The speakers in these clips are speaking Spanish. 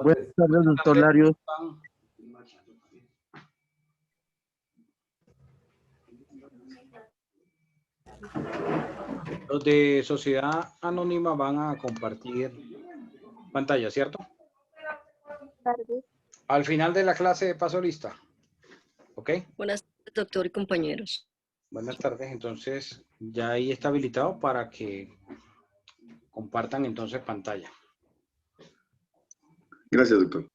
Buenas tardes, doctor Larios. Los de Sociedad Anónima van a compartir pantalla, ¿cierto? Tardes. Al final de la clase paso lista. ¿Ok? Buenas tardes, doctor y compañeros. Buenas tardes. Entonces, ya ahí está habilitado para que compartan entonces pantalla. Gracias, doctor.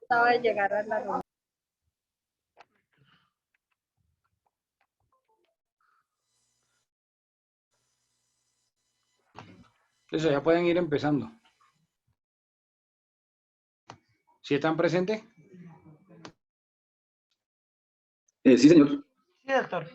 Acaba de llegar a la reunión. Entonces, ya pueden ir empezando. ¿Sí están presentes? Sí, señor. Sí, doctor.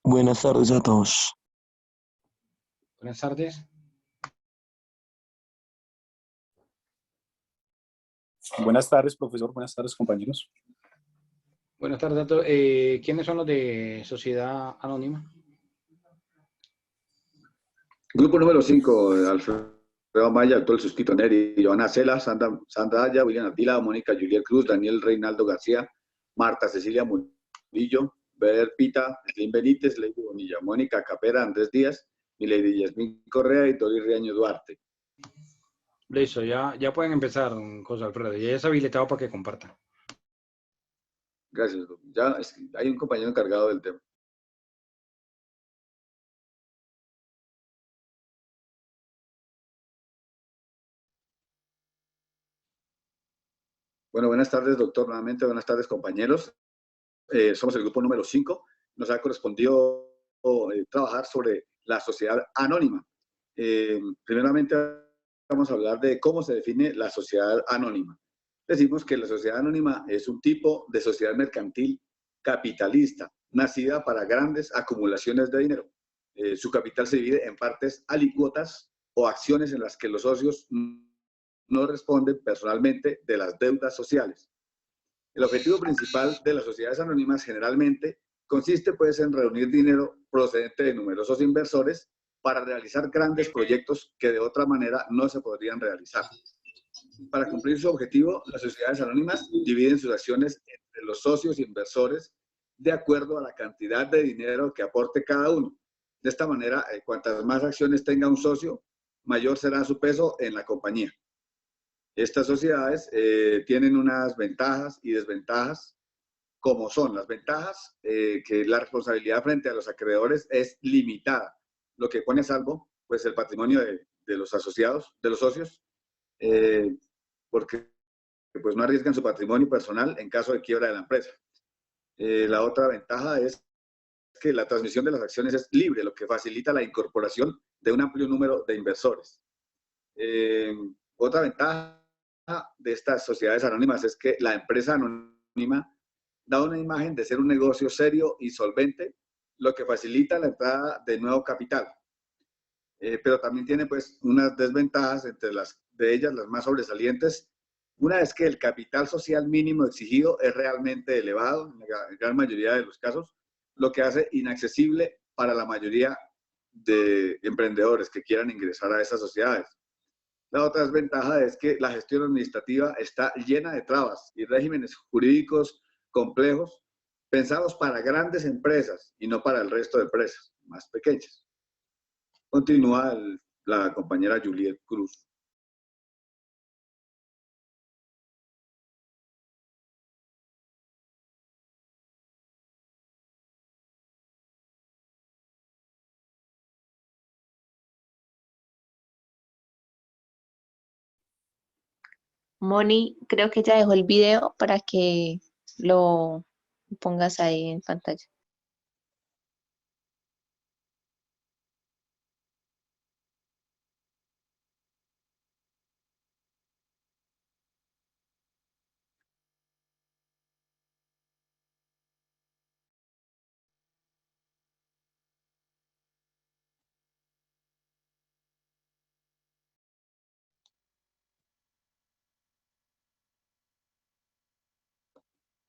Buenas tardes a todos. Buenas tardes. Buenas tardes, profesor. Buenas tardes, compañeros. Buenas tardes a todos. ¿Quiénes son los de Sociedad Anónima? Grupo número 5, Alfredo Amaya, actual suscrito Neri, Joana Cela, Sandra Aya, William Atila, Mónica Juliet Cruz, Daniel Reinaldo García, Marta Cecilia Murillo, Beder Pita, Slim Benítez, Lady Bonilla, Mónica Capera, Andrés Díaz, y Lady Yasmín Correa y Dori Riaño Duarte. Listo, ya pueden empezar, José Alfredo. Ya es habilitado para que compartan. Gracias. Ya hay un compañero encargado del tema. Bueno, buenas tardes, doctor. Nuevamente, buenas tardes, compañeros. Somos el grupo número 5. Nos ha correspondido trabajar sobre la sociedad anónima. Primeramente, vamos a hablar de cómo se define la sociedad anónima. Decimos que la sociedad anónima es un tipo de sociedad mercantil capitalista, nacida para grandes acumulaciones de dinero. Su capital se divide en partes alícuotas o acciones en las que los socios no responden personalmente de las deudas sociales. El objetivo principal de las sociedades anónimas generalmente consiste pues en reunir dinero procedente de numerosos inversores para realizar grandes proyectos que de otra manera no se podrían realizar. Para cumplir su objetivo, las sociedades anónimas dividen sus acciones entre los socios inversores de acuerdo a la cantidad de dinero que aporte cada uno. De esta manera, cuantas más acciones tenga un socio, mayor será su peso en la compañía. Estas sociedades tienen unas ventajas y desventajas, como son las ventajas, que la responsabilidad frente a los acreedores es limitada, lo que pone a salvo pues, el patrimonio de los asociados, de los socios, porque pues, no arriesgan su patrimonio personal en caso de quiebra de la empresa. La otra ventaja es que la transmisión de las acciones es libre, lo que facilita la incorporación de un amplio número de inversores. Otra ventaja de estas sociedades anónimas es que la empresa anónima da una imagen de ser un negocio serio y solvente, lo que facilita la entrada de nuevo capital. Pero también tiene pues unas desventajas, entre las de ellas las más sobresalientes. Una es que el capital social mínimo exigido es realmente elevado, en la gran mayoría de los casos, lo que hace inaccesible para la mayoría de emprendedores que quieran ingresar a esas sociedades. La otra desventaja es que la gestión administrativa está llena de trabas y regímenes jurídicos complejos pensados para grandes empresas y no para el resto de empresas más pequeñas. Continúa la compañera Juliet Cruz. Moni, creo que ya dejó el video para que lo pongas ahí en pantalla.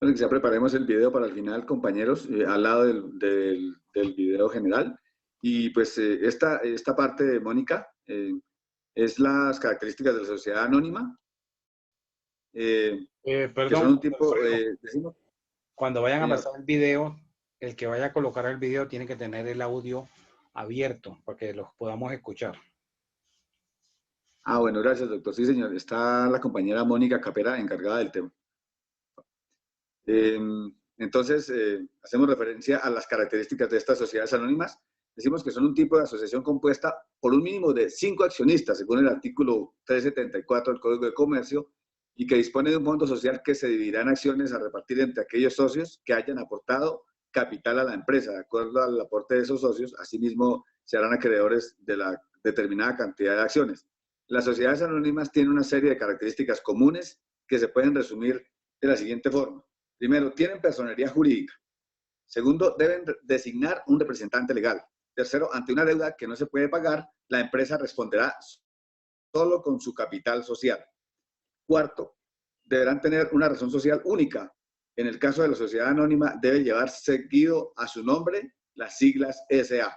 Bueno, quizá preparemos el video para el final, compañeros, al lado del video general. Y pues esta parte de Mónica es las características de la sociedad anónima, que son Perdón, un tipo, Alfredo, decimos, cuando vayan a señor. pasar el video, el que vaya a colocar el video tiene que tener el audio abierto para que los podamos escuchar. Ah, bueno, gracias, doctor. Sí, señor. Está la compañera Mónica Capera encargada del tema. Eh, entonces, hacemos referencia a las características de estas sociedades anónimas. Decimos que son un tipo de asociación compuesta por un mínimo de 5 accionistas, según el artículo 374 del Código de Comercio, y que dispone de un fondo social que se dividirá en acciones a repartir entre aquellos socios que hayan aportado capital a la empresa. De acuerdo al aporte de esos socios, asimismo se harán acreedores de la determinada cantidad de acciones. Las sociedades anónimas tienen una serie de características comunes que se pueden resumir de la siguiente forma. Primero, tienen personería jurídica. Segundo, deben designar un representante legal. Tercero, ante una deuda que no se puede pagar, la empresa responderá solo con su capital social. Cuarto, deberán tener una razón social única. En el caso de la sociedad anónima, debe llevar seguido a su nombre las siglas SA.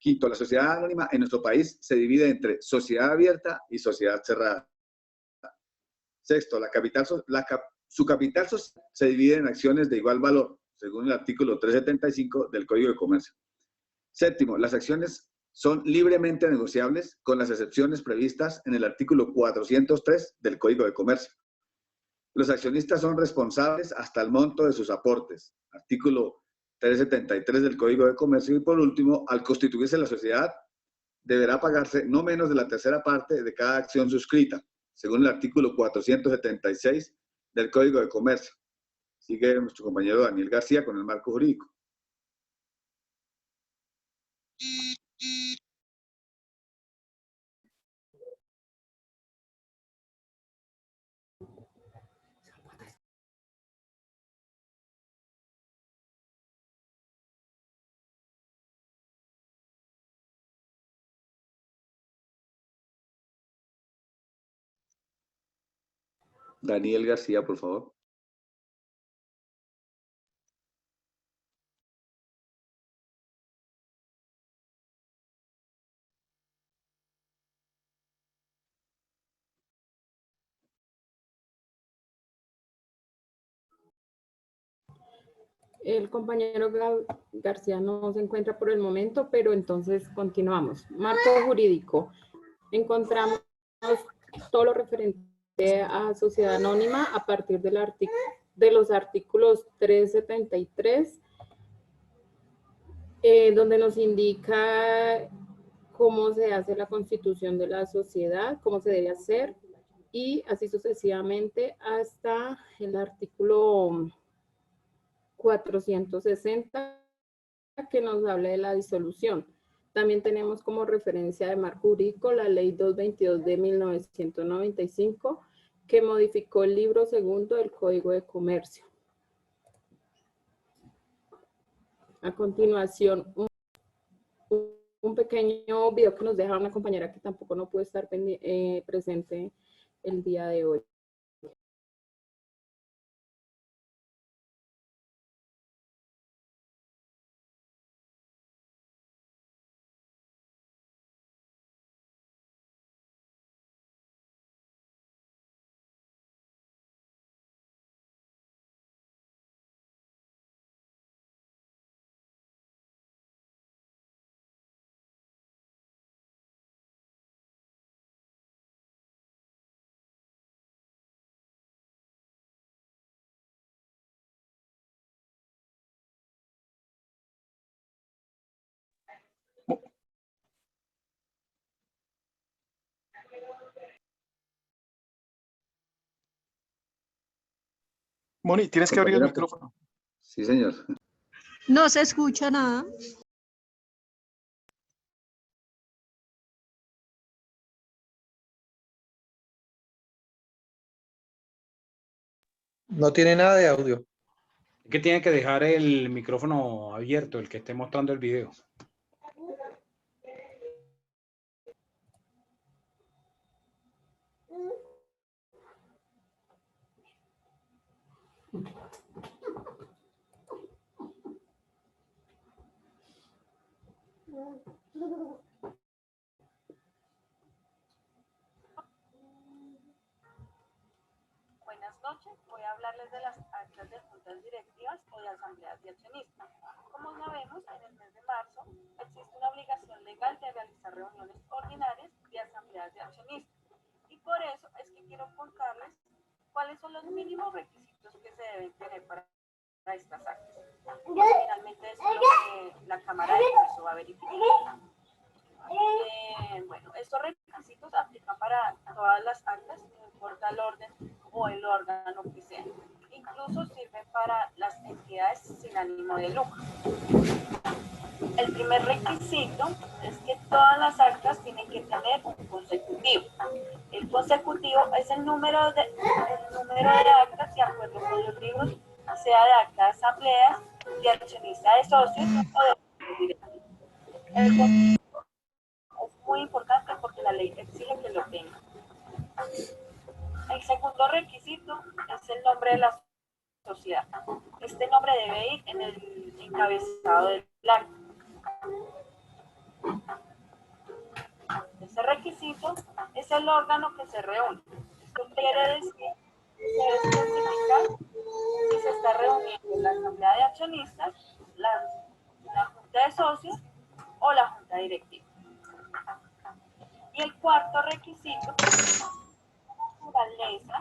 Quinto, la sociedad anónima en nuestro país se divide entre sociedad abierta y sociedad cerrada. Sexto, su capital social se divide en acciones de igual valor, según el artículo 375 del Código de Comercio. Séptimo, las acciones son libremente negociables con las excepciones previstas en el artículo 403 del Código de Comercio. Los accionistas son responsables hasta el monto de sus aportes, artículo 373 del Código de Comercio. Y por último, al constituirse la sociedad, deberá pagarse no menos de la tercera parte de cada acción suscrita, según el artículo 476 del Código de Comercio. Sigue nuestro compañero Daniel García con el marco jurídico. Daniel García, por favor. El compañero García no se encuentra por el momento, pero entonces continuamos. Marco jurídico. Encontramos todo lo referente a sociedad anónima a partir de los artículos 373, donde nos indica cómo se hace la constitución de la sociedad, cómo se debe hacer, y así sucesivamente hasta el artículo 460 que nos habla de la disolución. También tenemos como referencia de marco jurídico la ley 222 de 1995 que modificó el libro segundo del Código de Comercio. A continuación, un pequeño video que nos deja una compañera que tampoco no puede estar presente el día de hoy. Moni, tienes que abrir el Compañera. micrófono. Sí, señor. No se escucha nada. No tiene nada de audio. Es que tiene que dejar el micrófono abierto, el que esté mostrando el video. Buenas noches, voy a hablarles de las actas de juntas directivas o de asambleas de accionistas. Como sabemos, en el mes de marzo existe una obligación legal de realizar reuniones ordinarias de asambleas de accionistas. Y por eso es que quiero contarles cuáles son los mínimos requisitos que se deben tener para estas actas. Finalmente eso es lo que la Cámara de Comercio va a verificar. Bueno, estos requisitos aplican para todas las actas, no importa el orden o el órgano que sea. Incluso sirven para las entidades sin ánimo de lucro. El primer requisito es que todas las actas tienen que tener un consecutivo. El consecutivo es el número de actas de acuerdo con los libros, sea de acta de asambleas, de accionista de socios o de directores. El consecutivo es muy importante porque la ley exige que lo tenga. El segundo requisito es el nombre de la sociedad. Este nombre debe ir en el encabezado del acta. Ese requisito es el órgano que se reúne. Esto quiere decir que se debe especificar si se está reuniendo la asamblea de accionistas, la junta de socios o la junta directiva. Y el cuarto requisito es la naturaleza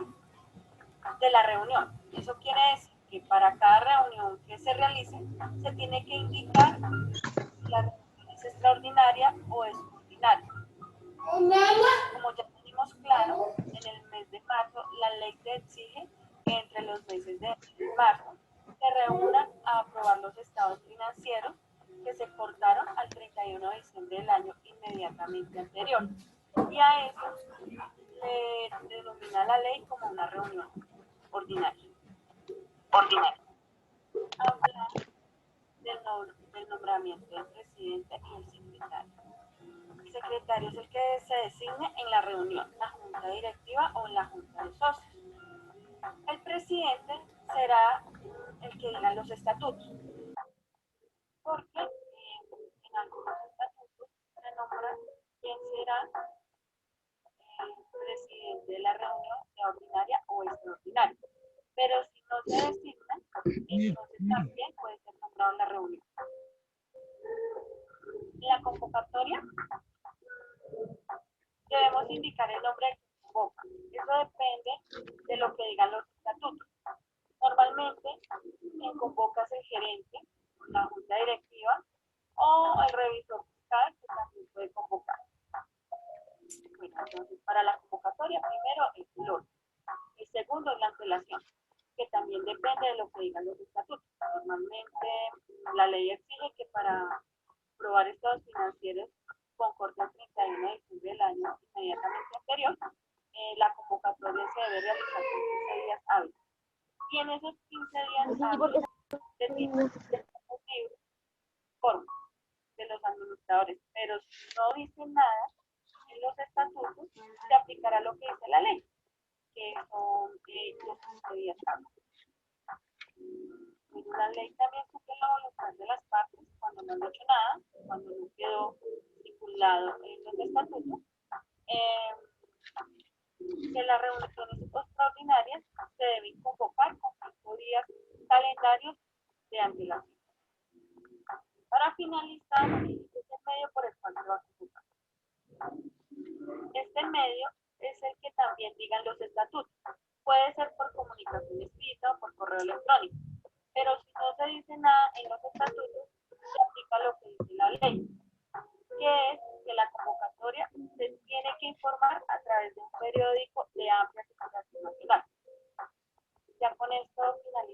de la reunión. Eso quiere decir que para cada reunión que se realice, se tiene que indicar si la reunión es extraordinaria o es ordinaria. Como ya tenemos claro, en el mes de marzo, la ley te exige que entre los meses de marzo se reúnan a aprobar los estados financieros que se cortaron al 31 de diciembre del año inmediatamente anterior. Y a eso le denomina la ley como una reunión ordinaria. Habla del nombramiento del presidente y el secretario. El secretario es el que se designe en la reunión, la junta directiva o en la junta de socios. El presidente será el que diga los estatutos, porque en algunos estatutos se nombra quién será el presidente de la reunión, sea ordinaria o extraordinaria. Pero si no se designa, entonces también puede ser nombrado en la reunión. En la convocatoria debemos indicar el nombre que convoca. Eso depende de lo que digan los estatutos. Normalmente, quien convoca es el gerente, la junta directiva o el revisor fiscal, que también puede convocar. Bueno, entonces, para la convocatoria, primero es el orden. Y segundo es la antelación, que también depende de lo que digan los estatutos. Normalmente, la ley exige que para aprobar estados financieros con corte al 31 de diciembre del año inmediatamente anterior, la convocatoria se debe realizar con 15 días hábiles. Y en esos 15 días hábiles se tienen los libros formas de los administradores, pero si no dicen nada en los estatutos, se aplicará lo que dice la ley, que son los 15 días hábiles. La ley también cumple la voluntad de las partes cuando no han hecho nada, cuando no quedó estipulado en los estatutos, que las reuniones extraordinarias se deben convocar con 5 días calendarios de antelación. Para finalizar, este es el medio por el cual se va a convocar. Este medio es el que también digan los estatutos. Puede ser por comunicación escrita o por correo electrónico. Pero si no se dice nada en los estatutos, se aplica lo que dice la ley, que es que la convocatoria se tiene que informar a través de un periódico de amplia circulación nacional. Ya con esto finalizamos.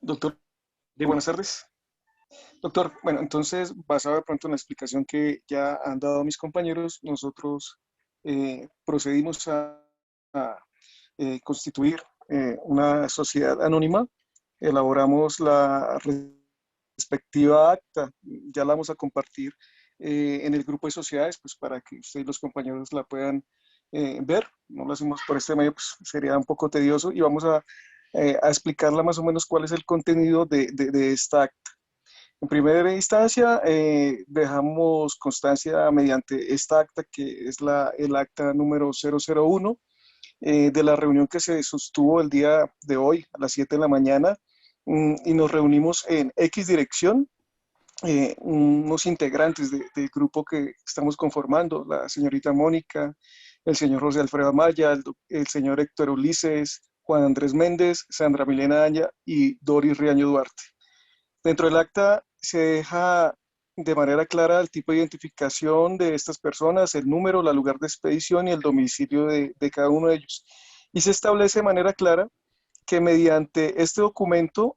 Doctor, Dime. buenas tardes. Doctor, bueno, entonces, basado de pronto en la explicación que ya han dado mis compañeros, nosotros procedimos a constituir una sociedad anónima, elaboramos la respectiva acta, ya la vamos a compartir en el grupo de sociedades, pues para que ustedes y los compañeros la puedan ver. No lo hacemos por este medio, pues sería un poco tedioso y vamos a explicarla más o menos cuál es el contenido de esta acta. En primera instancia, dejamos constancia mediante esta acta, que es el acta número 001, de la reunión que se sostuvo el día de hoy a las 7 de la mañana, y nos reunimos en X dirección, unos integrantes del grupo que estamos conformando, la señorita Mónica, el señor José Alfredo Amaya, el señor Héctor Ulises, Juan Andrés Méndez, Sandra Milena Aña y Doris Riaño Duarte. Dentro del acta se deja de manera clara el tipo de identificación de estas personas, el número, el lugar de expedición y el domicilio de cada uno de ellos. Y se establece de manera clara que mediante este documento,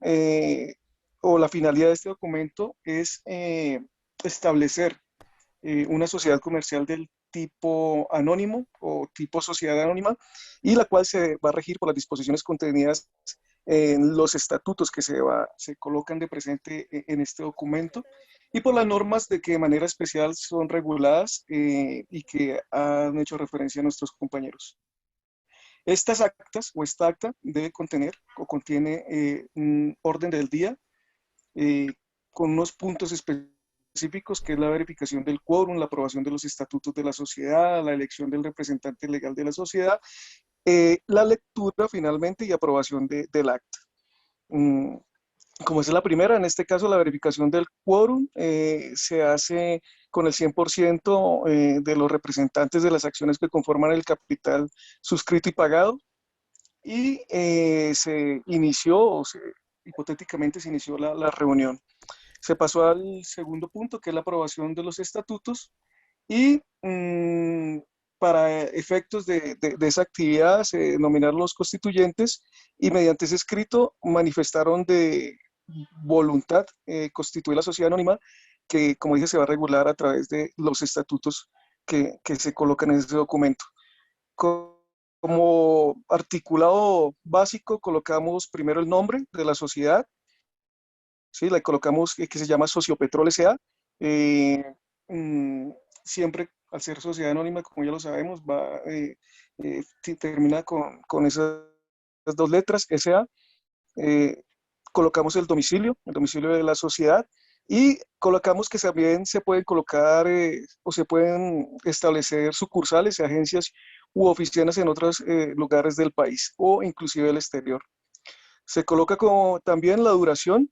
o la finalidad de este documento es establecer una sociedad comercial del tipo anónimo o tipo sociedad anónima, y la cual se va a regir por las disposiciones contenidas en los estatutos que se colocan de presente en este documento, y por las normas de que de manera especial son reguladas y que han hecho referencia a nuestros compañeros. Estas actas o esta acta debe contener o contiene un orden del día con unos puntos específicos, que es la verificación del quórum, la aprobación de los estatutos de la sociedad, la elección del representante legal de la sociedad, la lectura finalmente y aprobación del acta. Como es la primera, en este caso la verificación del quórum se hace con el 100% de los representantes de las acciones que conforman el capital suscrito y pagado, y hipotéticamente se inició la reunión. Se pasó al segundo punto, que es la aprobación de los estatutos, y para efectos de esa actividad se nominaron los constituyentes, y mediante ese escrito manifestaron de voluntad constituir la sociedad anónima, que, como dije, se va a regular a través de los estatutos que se colocan en ese documento. Como articulado básico colocamos primero el nombre de la sociedad, ¿sí? La colocamos que se llama Sociopetrol S.A. Siempre, al ser sociedad anónima, como ya lo sabemos, termina con esas dos letras, S.A. Colocamos el domicilio de la sociedad, y colocamos que también se pueden colocar o se pueden establecer sucursales, agencias u oficinas en otros lugares del país o inclusive del exterior. Se coloca como también la duración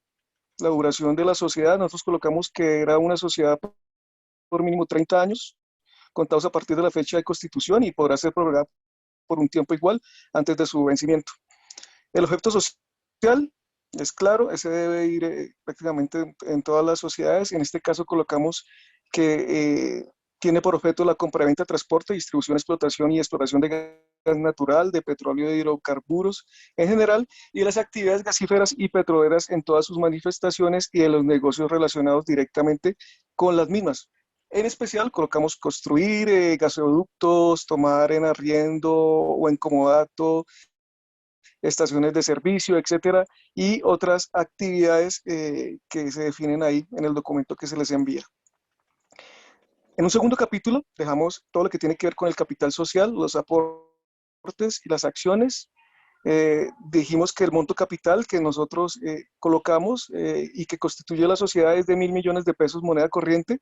de la sociedad. Nosotros colocamos que era una sociedad por mínimo 30 años, contados a partir de la fecha de constitución, y podrá ser prorrogada por un tiempo igual antes de su vencimiento. El objeto social es claro, ese debe ir prácticamente en todas las sociedades. En este caso colocamos que tiene por objeto la compraventa, transporte, distribución, explotación y exploración de gas natural, de petróleo y de hidrocarburos en general, y de las actividades gasíferas y petroleras en todas sus manifestaciones, y de los negocios relacionados directamente con las mismas. En especial colocamos construir gasoductos, tomar en arriendo o en comodato estaciones de servicio, etcétera, y otras actividades que se definen ahí en el documento que se les envía. En un segundo capítulo dejamos todo lo que tiene que ver con el capital social, los aportes y las acciones. Dijimos que el monto capital que nosotros colocamos y que constituye la sociedad es de 1.000 millones de pesos moneda corriente,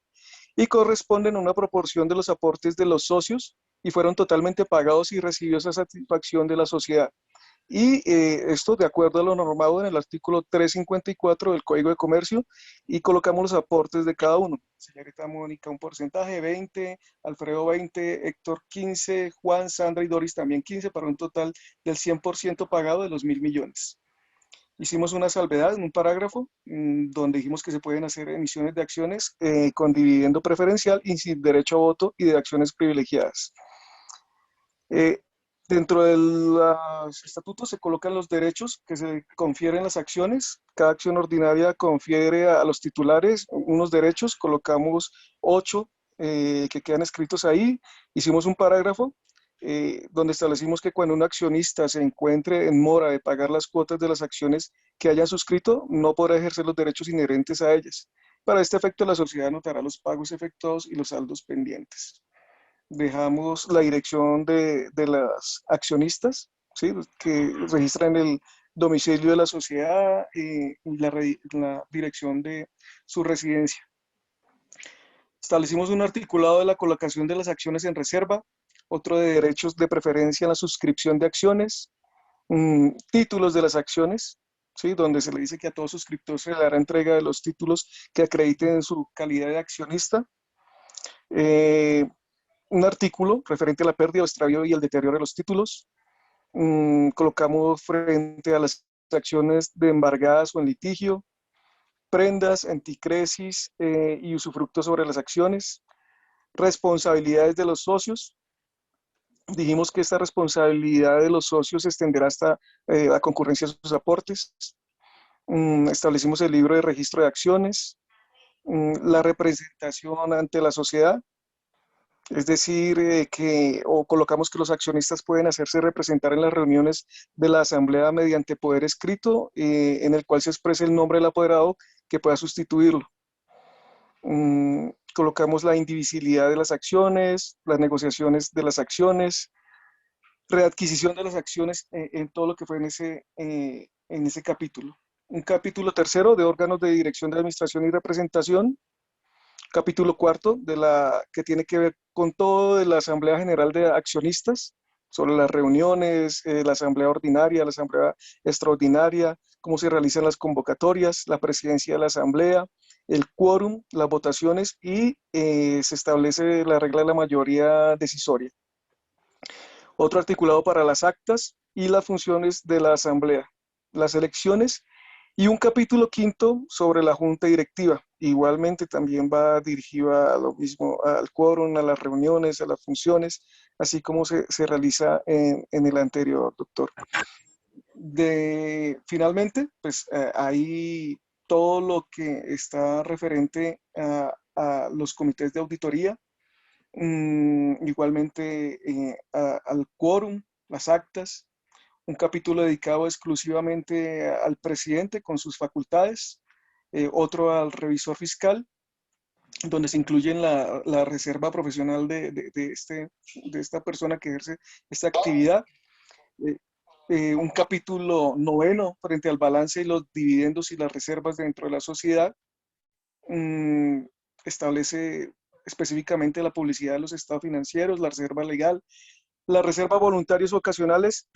y corresponden a una proporción de los aportes de los socios, y fueron totalmente pagados y recibió esa satisfacción de la sociedad. Y esto de acuerdo a lo normado en el artículo 354 del Código de Comercio, y colocamos los aportes de cada uno. Señorita Mónica un porcentaje, 20, Alfredo 20, Héctor 15, Juan, Sandra y Doris también 15, para un total del 100% pagado de los 1.000 millones. Hicimos una salvedad en un parágrafo donde dijimos que se pueden hacer emisiones de acciones con dividendo preferencial y sin derecho a voto, y de acciones privilegiadas. Dentro de los estatutos se colocan los derechos que se confieren las acciones. Cada acción ordinaria confiere a los titulares unos derechos. Colocamos 8 que quedan escritos ahí. Hicimos un parágrafo donde establecimos que cuando un accionista se encuentre en mora de pagar las cuotas de las acciones que haya suscrito, no podrá ejercer los derechos inherentes a ellas. Para este efecto, la sociedad anotará los pagos efectuados y los saldos pendientes. Dejamos la dirección de las accionistas, ¿sí? Que registran el domicilio de la sociedad y la dirección de su residencia. Establecimos un articulado de la colocación de las acciones en reserva, otro de derechos de preferencia en la suscripción de acciones, títulos de las acciones, ¿sí? Donde se le dice que a todo suscriptor se le hará entrega de los títulos que acrediten su calidad de accionista. Un artículo referente a la pérdida o extravío y el deterioro de los títulos. Colocamos frente a las acciones de embargadas o en litigio, prendas, anticresis y usufructo sobre las acciones, responsabilidades de los socios. Dijimos que esta responsabilidad de los socios se extenderá hasta la concurrencia de sus aportes. Establecimos el libro de registro de acciones, la representación ante la sociedad, es decir, o colocamos que los accionistas pueden hacerse representar en las reuniones de la asamblea mediante poder escrito, en el cual se exprese el nombre del apoderado que pueda sustituirlo. Colocamos la indivisibilidad de las acciones, las negociaciones de las acciones, readquisición de las acciones en todo lo que fue en ese capítulo. Un capítulo tercero de órganos de dirección de administración y representación. Capítulo cuarto que tiene que ver con todo de la Asamblea General de Accionistas, sobre las reuniones, la Asamblea Ordinaria, la Asamblea Extraordinaria, cómo se realizan las convocatorias, la presidencia de la Asamblea, el quórum, las votaciones y se establece la regla de la mayoría decisoria. Otro articulado para las actas y las funciones de la Asamblea, las elecciones y un capítulo quinto sobre la Junta Directiva. Igualmente también va dirigida a lo mismo, al quórum, a las reuniones, a las funciones, así como se realiza en el anterior, doctor. Finalmente, pues ahí todo lo que está referente a los comités de auditoría, igualmente al quórum, las actas, un capítulo dedicado exclusivamente al presidente con sus facultades, otro al revisor fiscal, donde se incluyen la reserva profesional de esta persona que ejerce esta actividad. Un capítulo noveno frente al balance y los dividendos y las reservas dentro de la sociedad. Establece específicamente la publicidad de los estados financieros, la reserva legal, la reserva voluntarios ocasionales,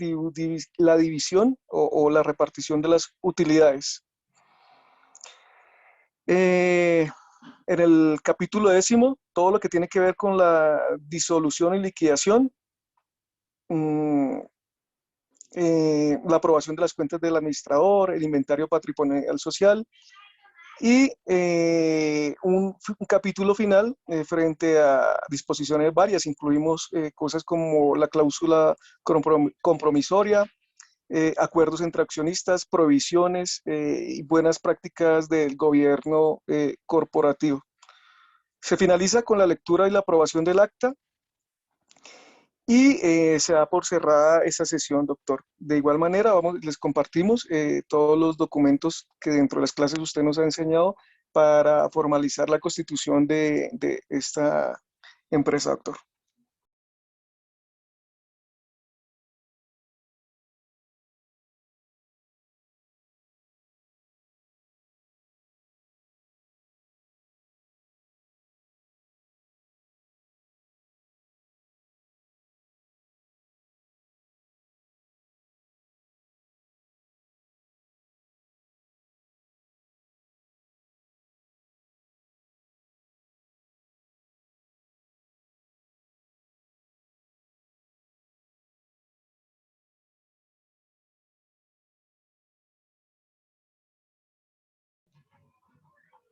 la división o la repartición de las utilidades. En el capítulo 10, todo lo que tiene que ver con la disolución y liquidación, la aprobación de las cuentas del administrador, el inventario patrimonial social, y un capítulo final frente a disposiciones varias. Incluimos cosas como la cláusula compromisoria, acuerdos entre accionistas, provisiones y buenas prácticas del gobierno corporativo. Se finaliza con la lectura y la aprobación del acta y se da por cerrada esta sesión, doctor. De igual manera, les compartimos todos los documentos que dentro de las clases usted nos ha enseñado para formalizar la constitución de esta empresa, doctor.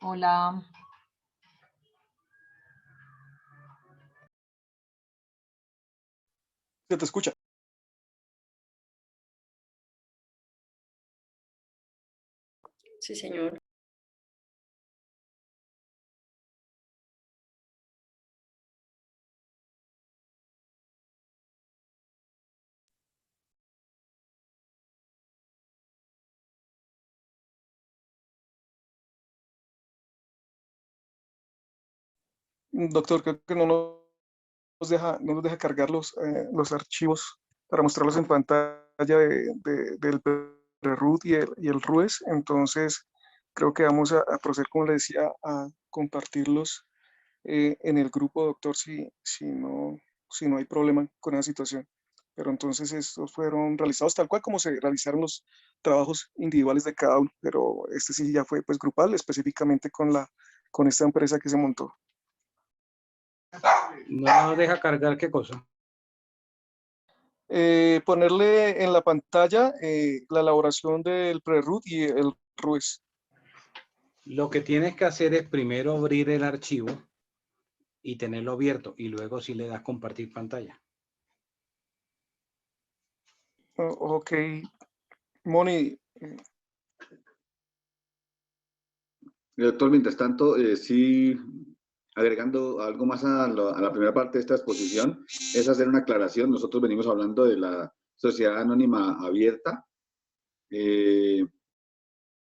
Hola. Se te escucha. Sí, señor. Doctor, creo que no nos deja cargar los archivos para mostrarlos en pantalla del pre-root y el RUES. Entonces, creo que vamos a proceder, como le decía, a compartirlos en el grupo, doctor, si no hay problema con esa situación. Pero entonces estos fueron realizados tal cual como se realizaron los trabajos individuales de cada uno, pero este sí ya fue pues grupal, específicamente con esta empresa que se montó. No deja cargar qué cosa. Ponerle en la pantalla la elaboración del pre-root y el RUES. Lo que tienes que hacer es primero abrir el archivo y tenerlo abierto y luego si le das compartir pantalla. Ok, Moni, Doctor, mientras tanto, sí, agregando algo más a la primera parte de esta exposición, es hacer una aclaración. Nosotros venimos hablando de la sociedad anónima abierta.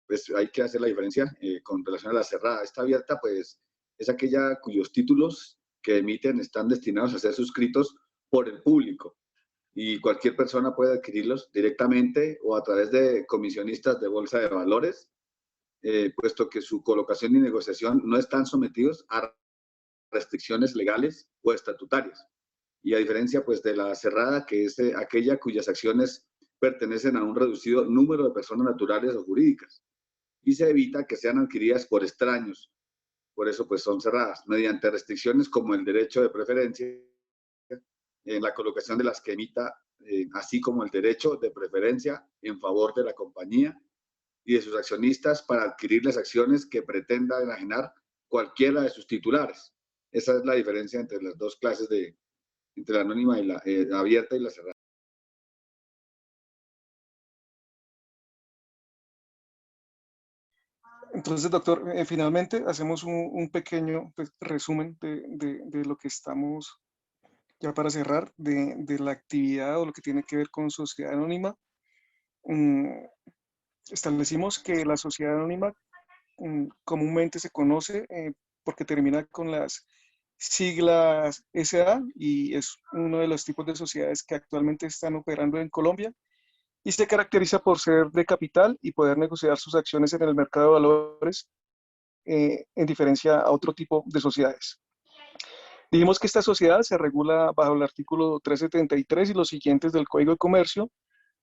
Pues hay que hacer la diferencia con relación a la cerrada. Esta abierta, pues, es aquella cuyos títulos que emiten están destinados a ser suscritos por el público y cualquier persona puede adquirirlos directamente o a través de comisionistas de bolsa de valores, puesto que su colocación y negociación no están sometidos a restricciones legales o estatutarias. Y a diferencia, pues, de la cerrada, que es aquella cuyas acciones pertenecen a un reducido número de personas naturales o jurídicas y se evita que sean adquiridas por extraños. Por eso, pues, son cerradas mediante restricciones como el derecho de preferencia en la colocación de las que emita, así como el derecho de preferencia en favor de la compañía y de sus accionistas para adquirir las acciones que pretenda enajenar cualquiera de sus titulares. Esa es la diferencia entre las dos clases entre la anónima y la abierta y la cerrada. entonces, doctor, finalmente hacemos un pequeño pues, resumen de lo que estamos, ya para cerrar, de la actividad o lo que tiene que ver con sociedad anónima. Establecimos que la sociedad anónima comúnmente se conoce porque termina con las siglas SA y es uno de los tipos de sociedades que actualmente están operando en Colombia y se caracteriza por ser de capital y poder negociar sus acciones en el mercado de valores en diferencia a otro tipo de sociedades. Dijimos que esta sociedad se regula bajo el artículo 373 y los siguientes del Código de Comercio,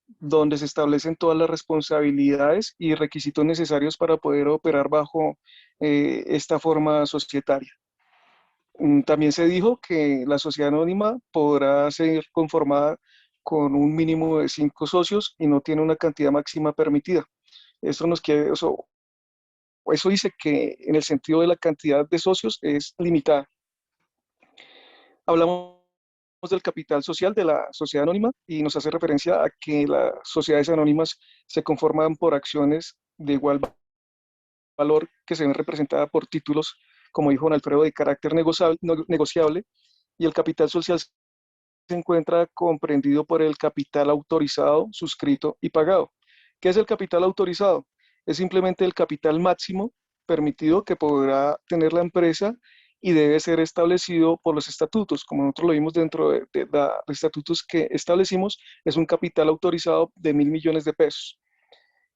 donde se establecen todas las responsabilidades y requisitos necesarios para poder operar bajo esta forma societaria. También se dijo que la sociedad anónima podrá ser conformada con un mínimo de 5 socios y no tiene una cantidad máxima permitida. Eso dice que en el sentido de la cantidad de socios es limitada. Hablamos del capital social de la sociedad anónima y nos hace referencia a que las sociedades anónimas se conforman por acciones de igual valor que se ven representadas por títulos, como dijo don Alfredo, de carácter negociable, y el capital social se encuentra comprendido por el capital autorizado, suscrito y pagado. ¿Qué es el capital autorizado? Es simplemente el capital máximo permitido que podrá tener la empresa y debe ser establecido por los estatutos. Como nosotros lo vimos dentro de los estatutos que establecimos, es un capital autorizado de 1.000 millones de pesos.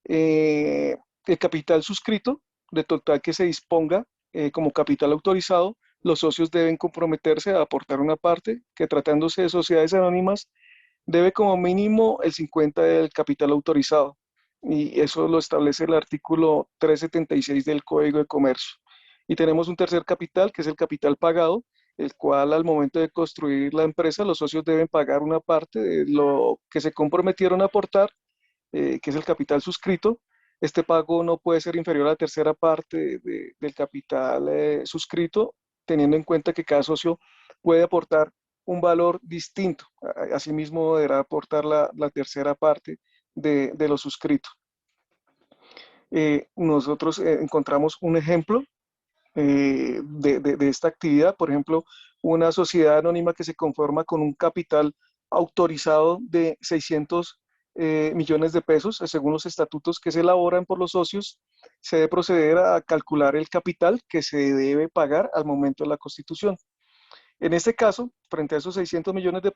El capital suscrito, de total que se disponga como capital autorizado, los socios deben comprometerse a aportar una parte que, tratándose de sociedades anónimas, debe como mínimo el 50% del capital autorizado. Y eso lo establece el artículo 376 del Código de Comercio. Y tenemos un tercer capital, que es el capital pagado, el cual al momento de construir la empresa, los socios deben pagar una parte de lo que se comprometieron a aportar, que es el capital suscrito. Este pago no puede ser inferior a la tercera parte del capital suscrito, teniendo en cuenta que cada socio puede aportar un valor distinto. Asimismo, deberá aportar la tercera parte de lo suscrito. nosotros encontramos un ejemplo de esta actividad, por ejemplo, una sociedad anónima que se conforma con un capital autorizado de 600 millones de pesos, según los estatutos que se elaboran por los socios, se debe proceder a calcular el capital que se debe pagar al momento de la constitución. En este caso, frente a esos 600 millones de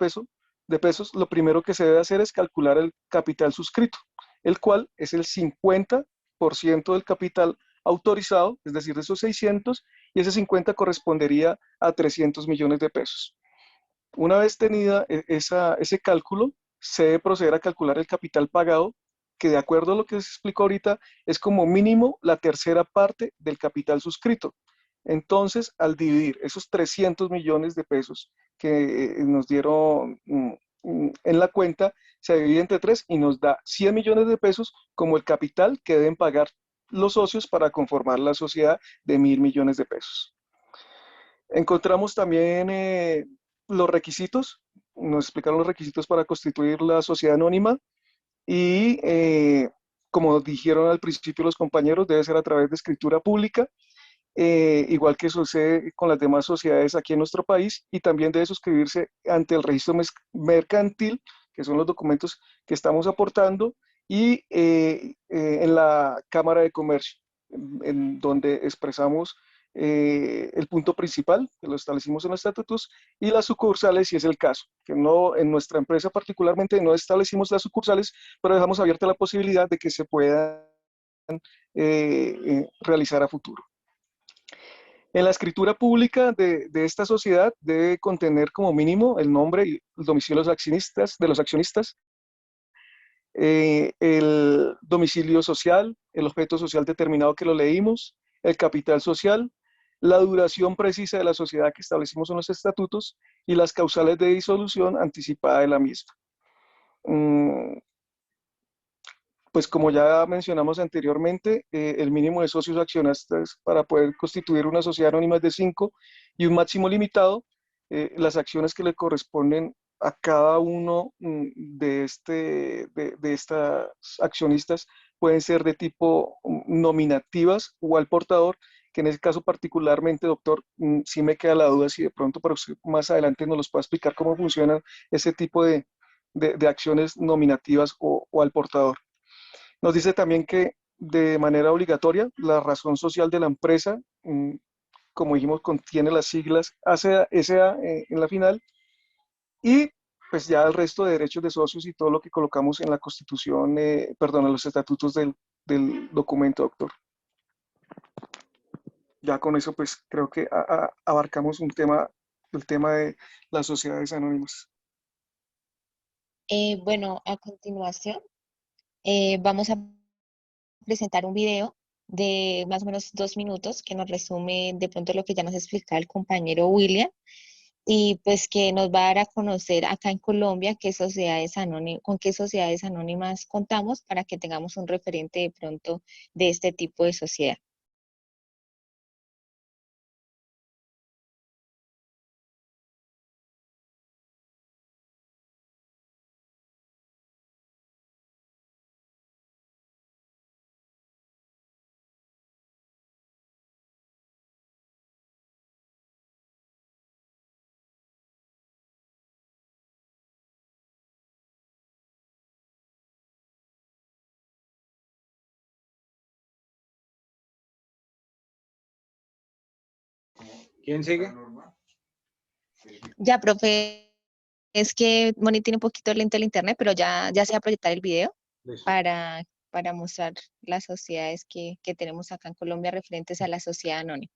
pesos, lo primero que se debe hacer es calcular el capital suscrito, el cual es el 50% del capital autorizado, es decir, de esos 600, y ese 50 correspondería a 300 millones de pesos. Una vez tenida ese cálculo, se debe proceder a calcular el capital pagado, que de acuerdo a lo que se explicó ahorita, es como mínimo la tercera parte del capital suscrito. Entonces, al dividir esos 300 millones de pesos que nos dieron en la cuenta, se divide entre 3 y nos da 100 millones de pesos como el capital que deben pagar los socios para conformar la sociedad de 1.000 millones de pesos. Encontramos también los requisitos, nos explicaron los requisitos para constituir la sociedad anónima y como dijeron al principio los compañeros, debe ser a través de escritura pública, igual que sucede con las demás sociedades aquí en nuestro país, y también debe suscribirse ante el registro mercantil, que son los documentos que estamos aportando, y en la Cámara de Comercio, en donde expresamos el punto principal, que lo establecimos en los estatutos, y las sucursales, si es el caso, que no, en nuestra empresa particularmente no establecimos las sucursales, pero dejamos abierta la posibilidad de que se puedan realizar a futuro. En la escritura pública de esta sociedad debe contener como mínimo el nombre y el domicilio de los accionistas, el domicilio social, el objeto social determinado que lo leímos, el capital social, la duración precisa de la sociedad que establecimos en los estatutos y las causales de disolución anticipada de la misma. Pues como ya mencionamos anteriormente, el mínimo de socios accionistas para poder constituir una sociedad anónima es de 5 y un máximo limitado. Las acciones que le corresponden a cada uno de estas accionistas pueden ser de tipo nominativas o al portador, que en ese caso particularmente, doctor, sí me queda la duda si de pronto pero más adelante nos los puede explicar cómo funcionan ese tipo de acciones nominativas o al portador. Nos dice también que de manera obligatoria la razón social de la empresa, como dijimos, contiene las siglas SA en la final, y pues ya el resto de derechos de socios y todo lo que colocamos en la constitución, perdón, en los estatutos del documento, doctor. Ya con eso pues creo que abarcamos el tema de las sociedades anónimas. Bueno, a continuación vamos a presentar un video de más o menos 2 minutos que nos resume de pronto lo que ya nos explicaba el compañero William y pues que nos va a dar a conocer acá en Colombia con qué sociedades anónimas contamos para que tengamos un referente de pronto de este tipo de sociedad. ¿Quién sigue? Ya, profe, es que Moni tiene un poquito lento el internet, pero ya se va a proyectar el video Listo. para mostrar las sociedades que tenemos acá en Colombia referentes a la sociedad anónima.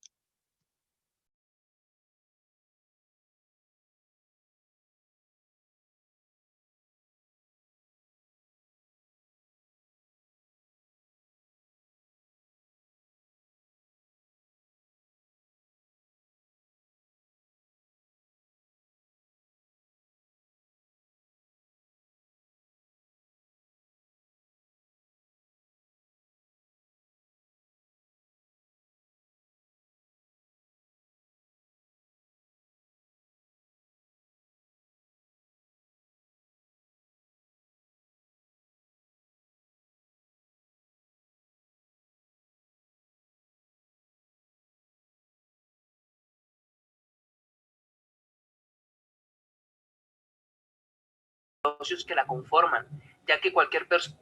socios que la conforman, ya que cualquier persona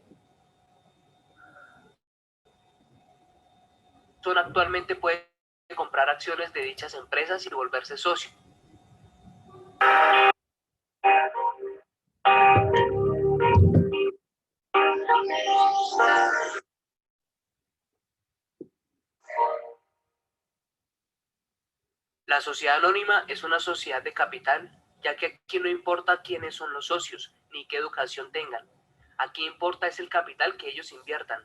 actualmente puede comprar acciones de dichas empresas y volverse socio. La sociedad anónima es una sociedad de capital, ya que aquí no importa quiénes son los socios, ni qué educación tengan. Aquí importa es el capital que ellos inviertan.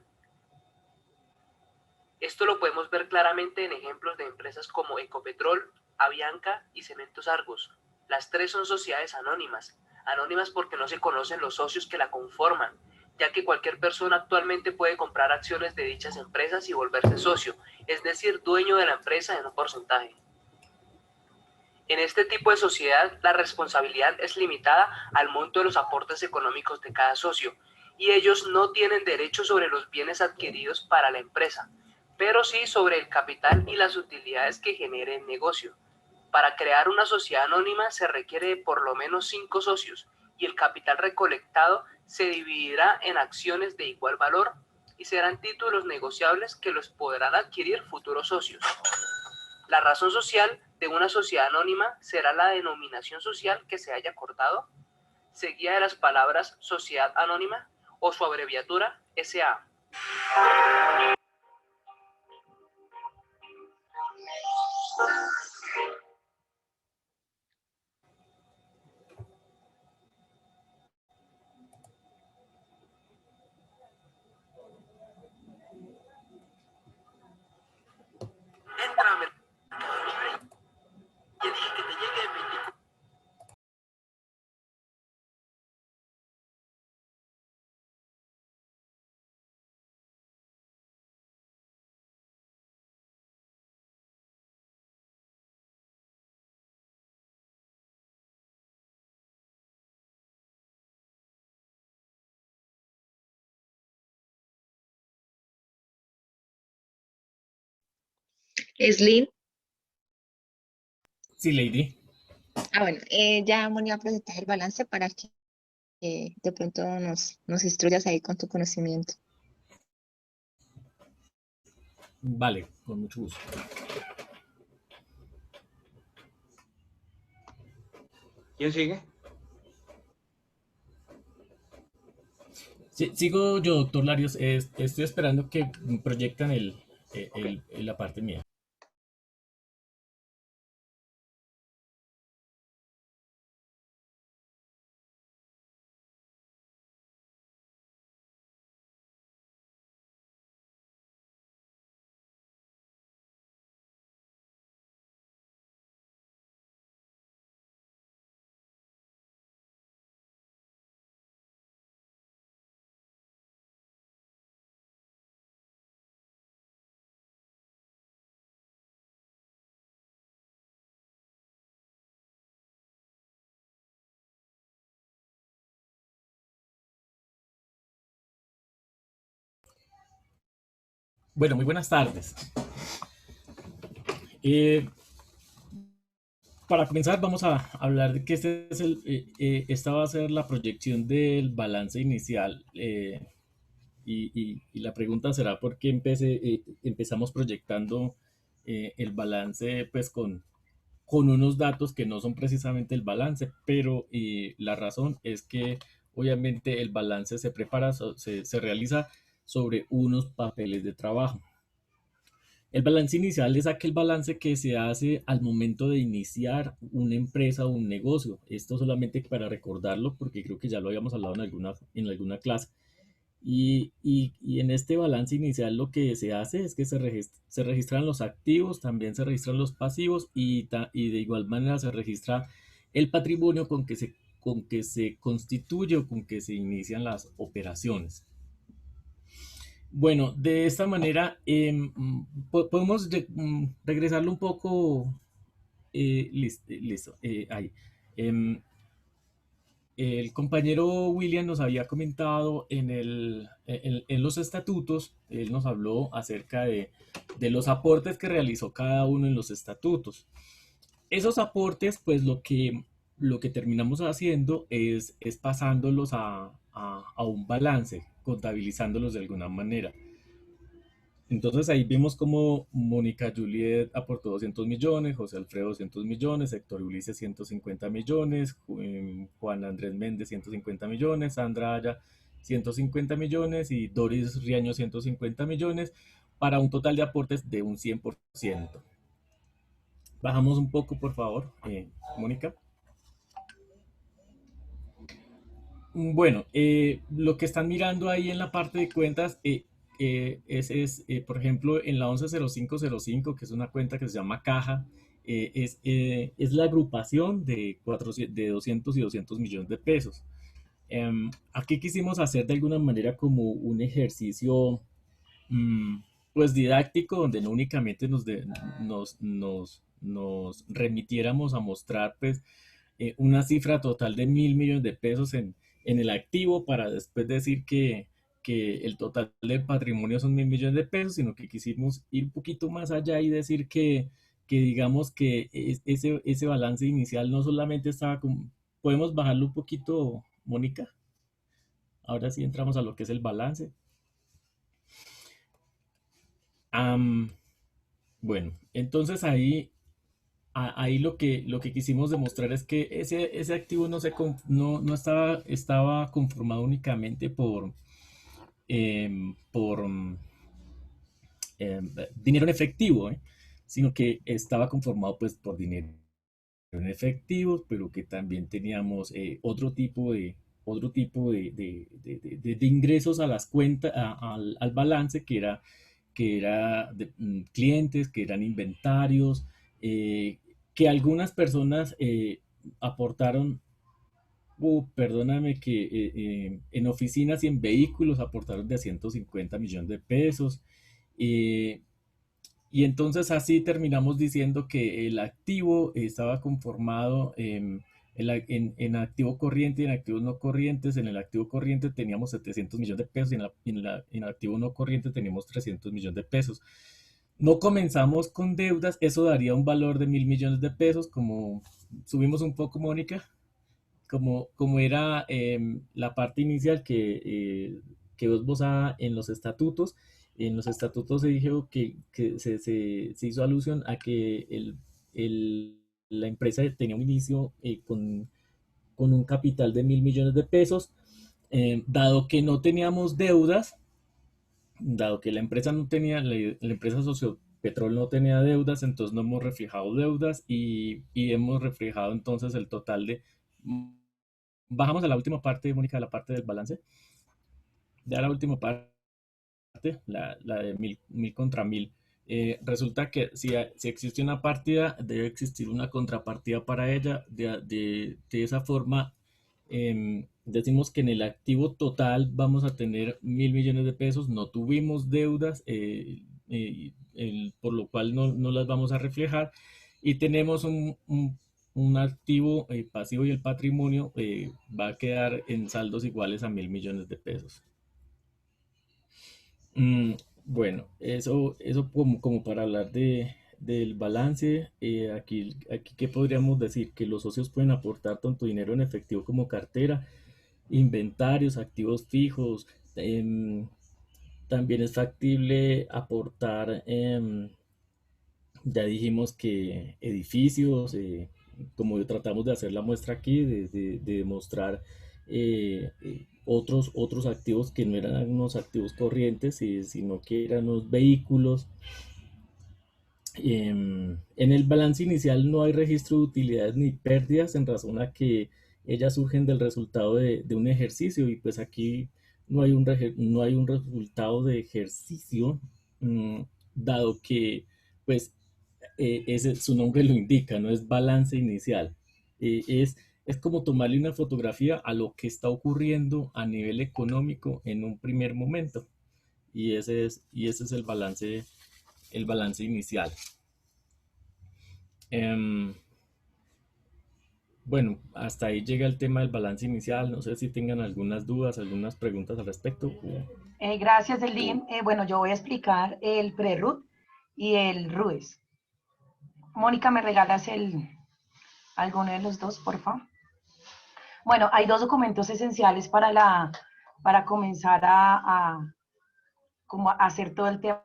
Esto lo podemos ver claramente en ejemplos de empresas como Ecopetrol, Avianca y Cementos Argos. Las tres son sociedades anónimas. Anónimas porque no se conocen los socios que la conforman, ya que cualquier persona actualmente puede comprar acciones de dichas empresas y volverse socio, es decir, dueño de la empresa en un porcentaje. En este tipo de sociedad, la responsabilidad es limitada al monto de los aportes económicos de cada socio, y ellos no tienen derecho sobre los bienes adquiridos para la empresa, pero sí sobre el capital y las utilidades que genere el negocio. Para crear una sociedad anónima se requiere de por lo menos 5 socios, y el capital recolectado se dividirá en acciones de igual valor y serán títulos negociables que los podrán adquirir futuros socios. La razón social de una sociedad anónima será la denominación social que se haya acordado, seguida de las palabras sociedad anónima o su abreviatura SA. Entra a Mercado Libre y elige que te llegue en 24. Slin. Sí, Lady. Bueno, ya Moni va a presentar el balance para que de pronto nos instruyas ahí con tu conocimiento. Vale, con mucho gusto. ¿Quién sigue? Sí, sigo yo, doctor Larios. Estoy esperando que proyectan la parte mía. Bueno, muy buenas tardes. Para comenzar, vamos a hablar de que esta va a ser la proyección del balance inicial. Y la pregunta será por qué empezamos proyectando el balance pues con unos datos que no son precisamente el balance, pero la razón es que obviamente el balance se prepara, se realiza sobre unos papeles de trabajo. El balance inicial es aquel balance que se hace al momento de iniciar una empresa o un negocio. Esto solamente para recordarlo, porque creo que ya lo habíamos hablado en alguna clase. Y en este balance inicial lo que se hace es que se registran los activos, también se registran los pasivos y de igual manera se registra el patrimonio con que se constituye o con que se inician las operaciones. Bueno, de esta manera podemos regresarlo un poco. Listo, ahí. El compañero William nos había comentado en los estatutos, él nos habló acerca de los aportes que realizó cada uno en los estatutos. Esos aportes, pues lo que lo que terminamos haciendo es pasándolos a un balance, contabilizándolos de alguna manera. Entonces ahí vimos como Mónica Juliet aportó 200 millones, José Alfredo 200 millones, Héctor Ulises 150 millones, Juan Andrés Méndez 150 millones, Sandra Haya 150 millones y Doris Riaño 150 millones, para un total de aportes de un 100%. Bajamos un poco, por favor, Mónica. Bueno, lo que están mirando ahí en la parte de cuentas por ejemplo, en la 110505, que es una cuenta que se llama Caja, es la agrupación de 200 y 200 millones de pesos. Aquí quisimos hacer de alguna manera como un ejercicio pues didáctico, donde no únicamente nos remitiéramos a mostrar pues una cifra total de 1.000 millones de pesos en el activo para después decir que el total del patrimonio son 1.000 millones de pesos, sino que quisimos ir un poquito más allá y decir que digamos que ese balance inicial no solamente estaba con... ¿Podemos bajarlo un poquito, Mónica? Ahora sí entramos a lo que es el balance. Bueno, entonces ahí lo que quisimos demostrar es que ese activo no estaba conformado únicamente por dinero en efectivo, sino que estaba conformado pues por dinero en efectivo, pero que también teníamos otro tipo de ingresos a las cuentas, al balance, que era clientes, que eran inventarios, que algunas personas aportaron, perdóname, que en oficinas y en vehículos aportaron de 150 millones de pesos. Y entonces así terminamos diciendo que el activo estaba conformado en activo corriente y en activos no corrientes. En el activo corriente teníamos 700 millones de pesos y en el activo no corriente teníamos 300 millones de pesos. No comenzamos con deudas, eso daría un valor de 1.000 millones de pesos, como subimos un poco, Mónica, como era la parte inicial que quedó esbozada en los estatutos. En los estatutos se dijo que se hizo alusión a que la empresa tenía un inicio con un capital de 1.000 millones de pesos, dado que no teníamos deudas, dado que la empresa no tenía, la empresa Sociopetrol no tenía deudas, entonces no hemos reflejado deudas y hemos reflejado entonces el total de... Bajamos a la última parte, Mónica, de la parte del balance. Ya la última parte, la de 1.000 contra 1.000. Resulta que si existe una partida, debe existir una contrapartida para ella. De esa forma, decimos que en el activo total vamos a tener 1.000 millones de pesos, no tuvimos deudas, por lo cual no las vamos a reflejar, y tenemos un activo pasivo, y el patrimonio va a quedar en saldos iguales a 1.000 millones de pesos. Bueno, eso como para hablar del balance. Aquí ¿qué podríamos decir? Que los socios pueden aportar tanto dinero en efectivo como cartera, inventarios, activos fijos. También es factible aportar, ya dijimos que edificios, como tratamos de hacer la muestra aquí, de demostrar otros activos que no eran unos activos corrientes, sino que eran unos vehículos. En el balance inicial no hay registro de utilidades ni pérdidas, en razón a que ellas surgen del resultado de un ejercicio, y pues aquí no hay un resultado de ejercicio, dado que pues su nombre lo indica, no es balance inicial. Es como tomarle una fotografía a lo que está ocurriendo a nivel económico en un primer momento, y ese es el balance inicial. Bueno, hasta ahí llega el tema del balance inicial. No sé si tengan algunas dudas, algunas preguntas al respecto. Gracias, Elín. Bueno, yo voy a explicar el pre-RUT y el RUES. Mónica, ¿me regalas alguno de los dos, por favor? Bueno, hay dos documentos esenciales para comenzar como a hacer todo el tema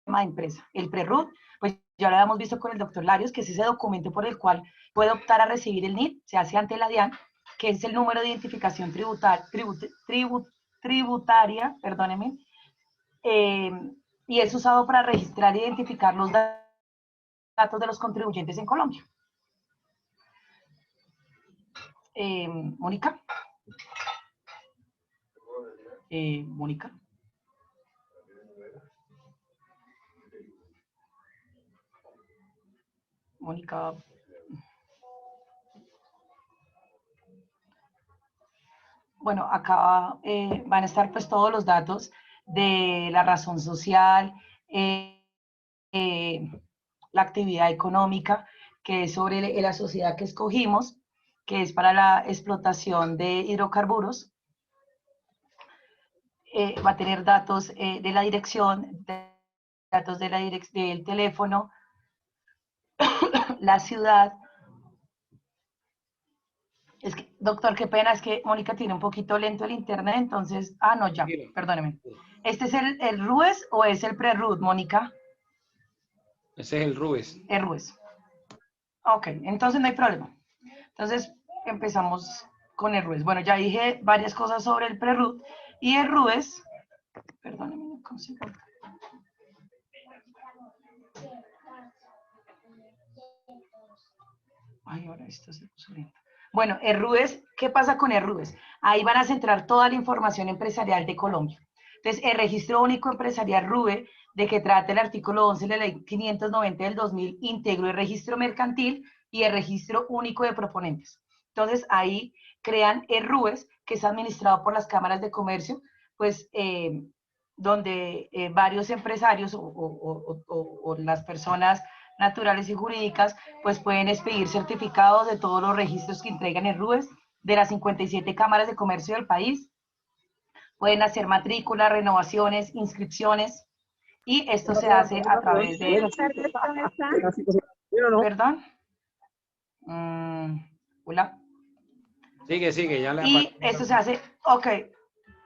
de empresa. El PRERUT, pues ya lo habíamos visto con el doctor Larios, que es ese documento por el cual puede optar a recibir el NIT, se hace ante la DIAN, que es el número de identificación tributaria, perdónenme, y es usado para registrar e identificar los datos de los contribuyentes en Colombia. Mónica. Mónica. Mónica. Bueno, acá van a estar pues todos los datos de la razón social, la actividad económica, que es sobre la sociedad que escogimos, que es para la explotación de hidrocarburos. Va a tener datos de la dirección, datos de del teléfono, la ciudad. Es que, doctor, qué pena, es que Mónica tiene un poquito lento el internet, entonces, no, ya, perdóneme. ¿Este es el RUES o es el PRERUT, Mónica? Ese es el RUES. El RUES. Ok, entonces no hay problema. Entonces, empezamos con el RUES. Bueno, ya dije varias cosas sobre el PRERUT y el RUES, perdóneme, no consigo. Ay, ahora esto se puso lento. Bueno, el RUES, ¿qué pasa con el RUES? Ahí van a centrar toda la información empresarial de Colombia. Entonces, el Registro Único Empresarial RUE, de que trata el artículo 11 de la Ley 590 del 2000, integró el registro mercantil y el registro único de proponentes. Entonces, ahí crean el RUES, que es administrado por las cámaras de comercio, pues, donde varios empresarios o las personas naturales y jurídicas, pues pueden expedir certificados de todos los registros que entregan el RUES de las 57 cámaras de comercio del país. Pueden hacer matrículas, renovaciones, inscripciones, y esto se hace a través de... ¿Perdón? Hola. Sigue, ya le Y esto se hace... Ok,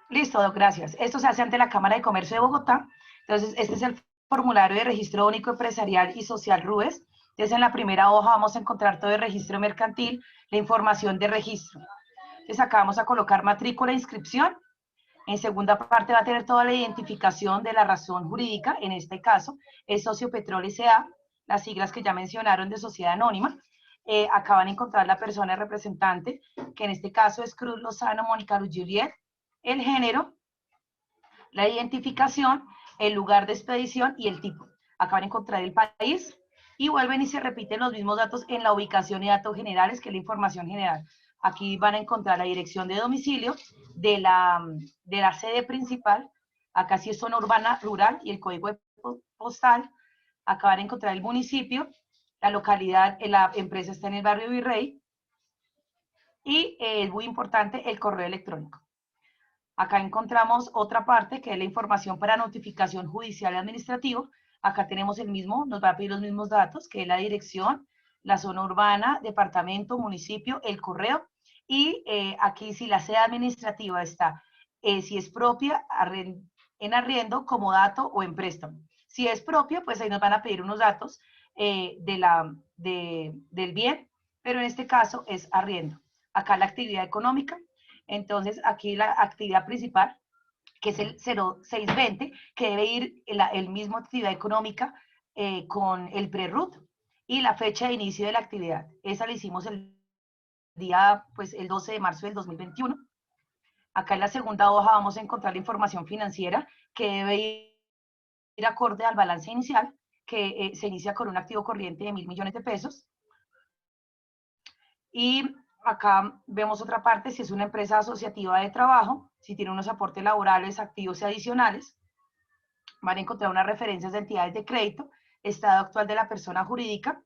listo, Doc, gracias. Esto se hace ante la Cámara de Comercio de Bogotá. Entonces, este es el formulario de registro único empresarial y social RUES. Entonces, en la primera hoja vamos a encontrar todo el registro mercantil, la información de registro. Entonces, acá vamos a colocar matrícula e inscripción. En segunda parte va a tener toda la identificación de la razón jurídica, en este caso es Sociopetrol S.A., las siglas que ya mencionaron de sociedad anónima. Acá van a encontrar la persona representante, que en este caso es Cruz Lozano Mónica Luz Juliet, el género, la identificación, el lugar de expedición y el tipo. Acá van a encontrar el país y vuelven y se repiten los mismos datos en la ubicación y datos generales, que es la información general. Aquí van a encontrar la dirección de domicilio de la sede principal. Acá sí es zona urbana, rural y el código postal. Acá van a encontrar el municipio, la localidad, la empresa está en el barrio Virrey. Y es muy importante el correo electrónico. Acá encontramos otra parte que es la información para notificación judicial y administrativo. Acá tenemos el mismo, nos va a pedir los mismos datos, que es la dirección, la zona urbana, departamento, municipio, el correo. Y aquí si la sede administrativa está, si es propia, en arriendo, comodato o en préstamo. Si es propia, pues ahí nos van a pedir unos datos del bien, pero en este caso es arriendo. Acá la actividad económica. Entonces, aquí la actividad principal, que es el 0620, que debe ir el mismo actividad económica con el PRERUT y la fecha de inicio de la actividad. Esa la hicimos el día, pues, el 12 de marzo del 2021. Acá en la segunda hoja vamos a encontrar la información financiera que debe ir acorde al balance inicial, que se inicia con un activo corriente de 1.000 millones de pesos. Y acá vemos otra parte, si es una empresa asociativa de trabajo, si tiene unos aportes laborales, activos y adicionales. Van a encontrar unas referencias de entidades de crédito, estado actual de la persona jurídica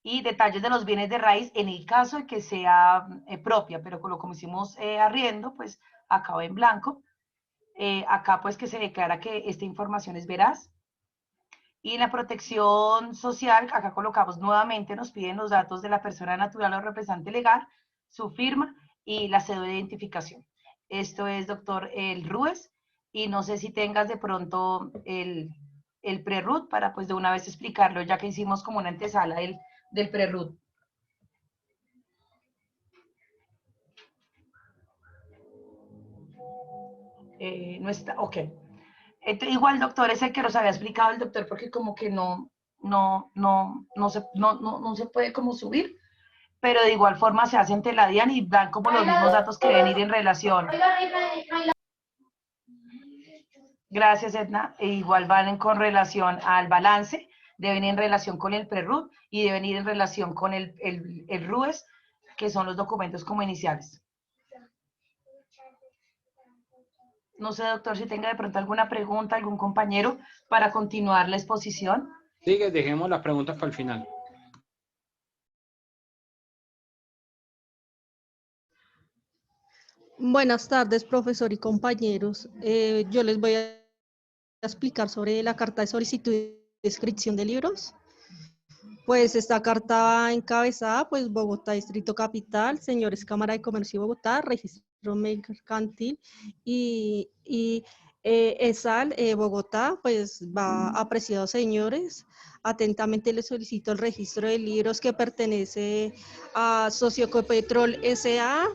y detalles de los bienes de raíz en el caso de que sea propia, pero como hicimos arriendo, pues acá va en blanco. Acá pues que se declara que esta información es veraz. Y en la protección social, acá colocamos nuevamente, nos piden los datos de la persona natural o representante legal, su firma y la cédula de identificación. Esto es, doctor, el RUES, y no sé si tengas de pronto el pre-root para pues de una vez explicarlo, ya que hicimos como una antesala del pre-root. No está, ok. Igual, doctor, es el que nos había explicado el doctor, porque como que no se puede como subir, pero de igual forma se hace ante la DIAN y dan como los mismos datos que deben ir en relación. Gracias, Edna. E igual van con relación al balance, deben ir en relación con el pre-RUT y deben ir en relación con el RUES, que son los documentos como iniciales. No sé, doctor, si tenga de pronto alguna pregunta, algún compañero, para continuar la exposición. Sigue, dejemos las preguntas para el final. Buenas tardes, profesor y compañeros. Yo les voy a explicar sobre la carta de solicitud de inscripción de libros. Pues esta carta va encabezada, pues Bogotá, Distrito Capital, señores Cámara de Comercio de Bogotá, Registro Mercantil y ESAL Bogotá, pues va apreciados señores. Atentamente les solicito el registro de libros que pertenece a Sociocopetrol S.A.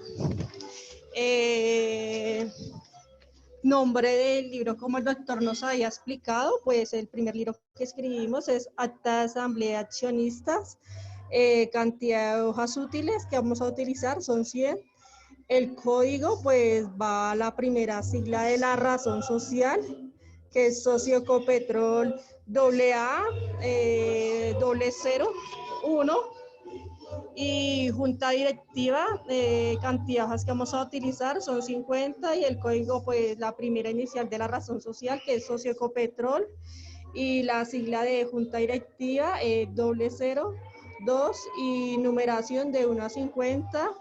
Nombre del libro, como el doctor nos había explicado, pues el primer libro que escribimos es Acta de Asamblea de Accionistas, cantidad de hojas útiles que vamos a utilizar son 100. El código pues va a la primera sigla de la razón social, que es Sociocopetrol AA 001. Y junta directiva, cantidad de hojas que vamos a utilizar son 50 y el código pues la primera inicial de la razón social que es Sociocopetrol y la sigla de junta directiva 002 y numeración de 1 a 50.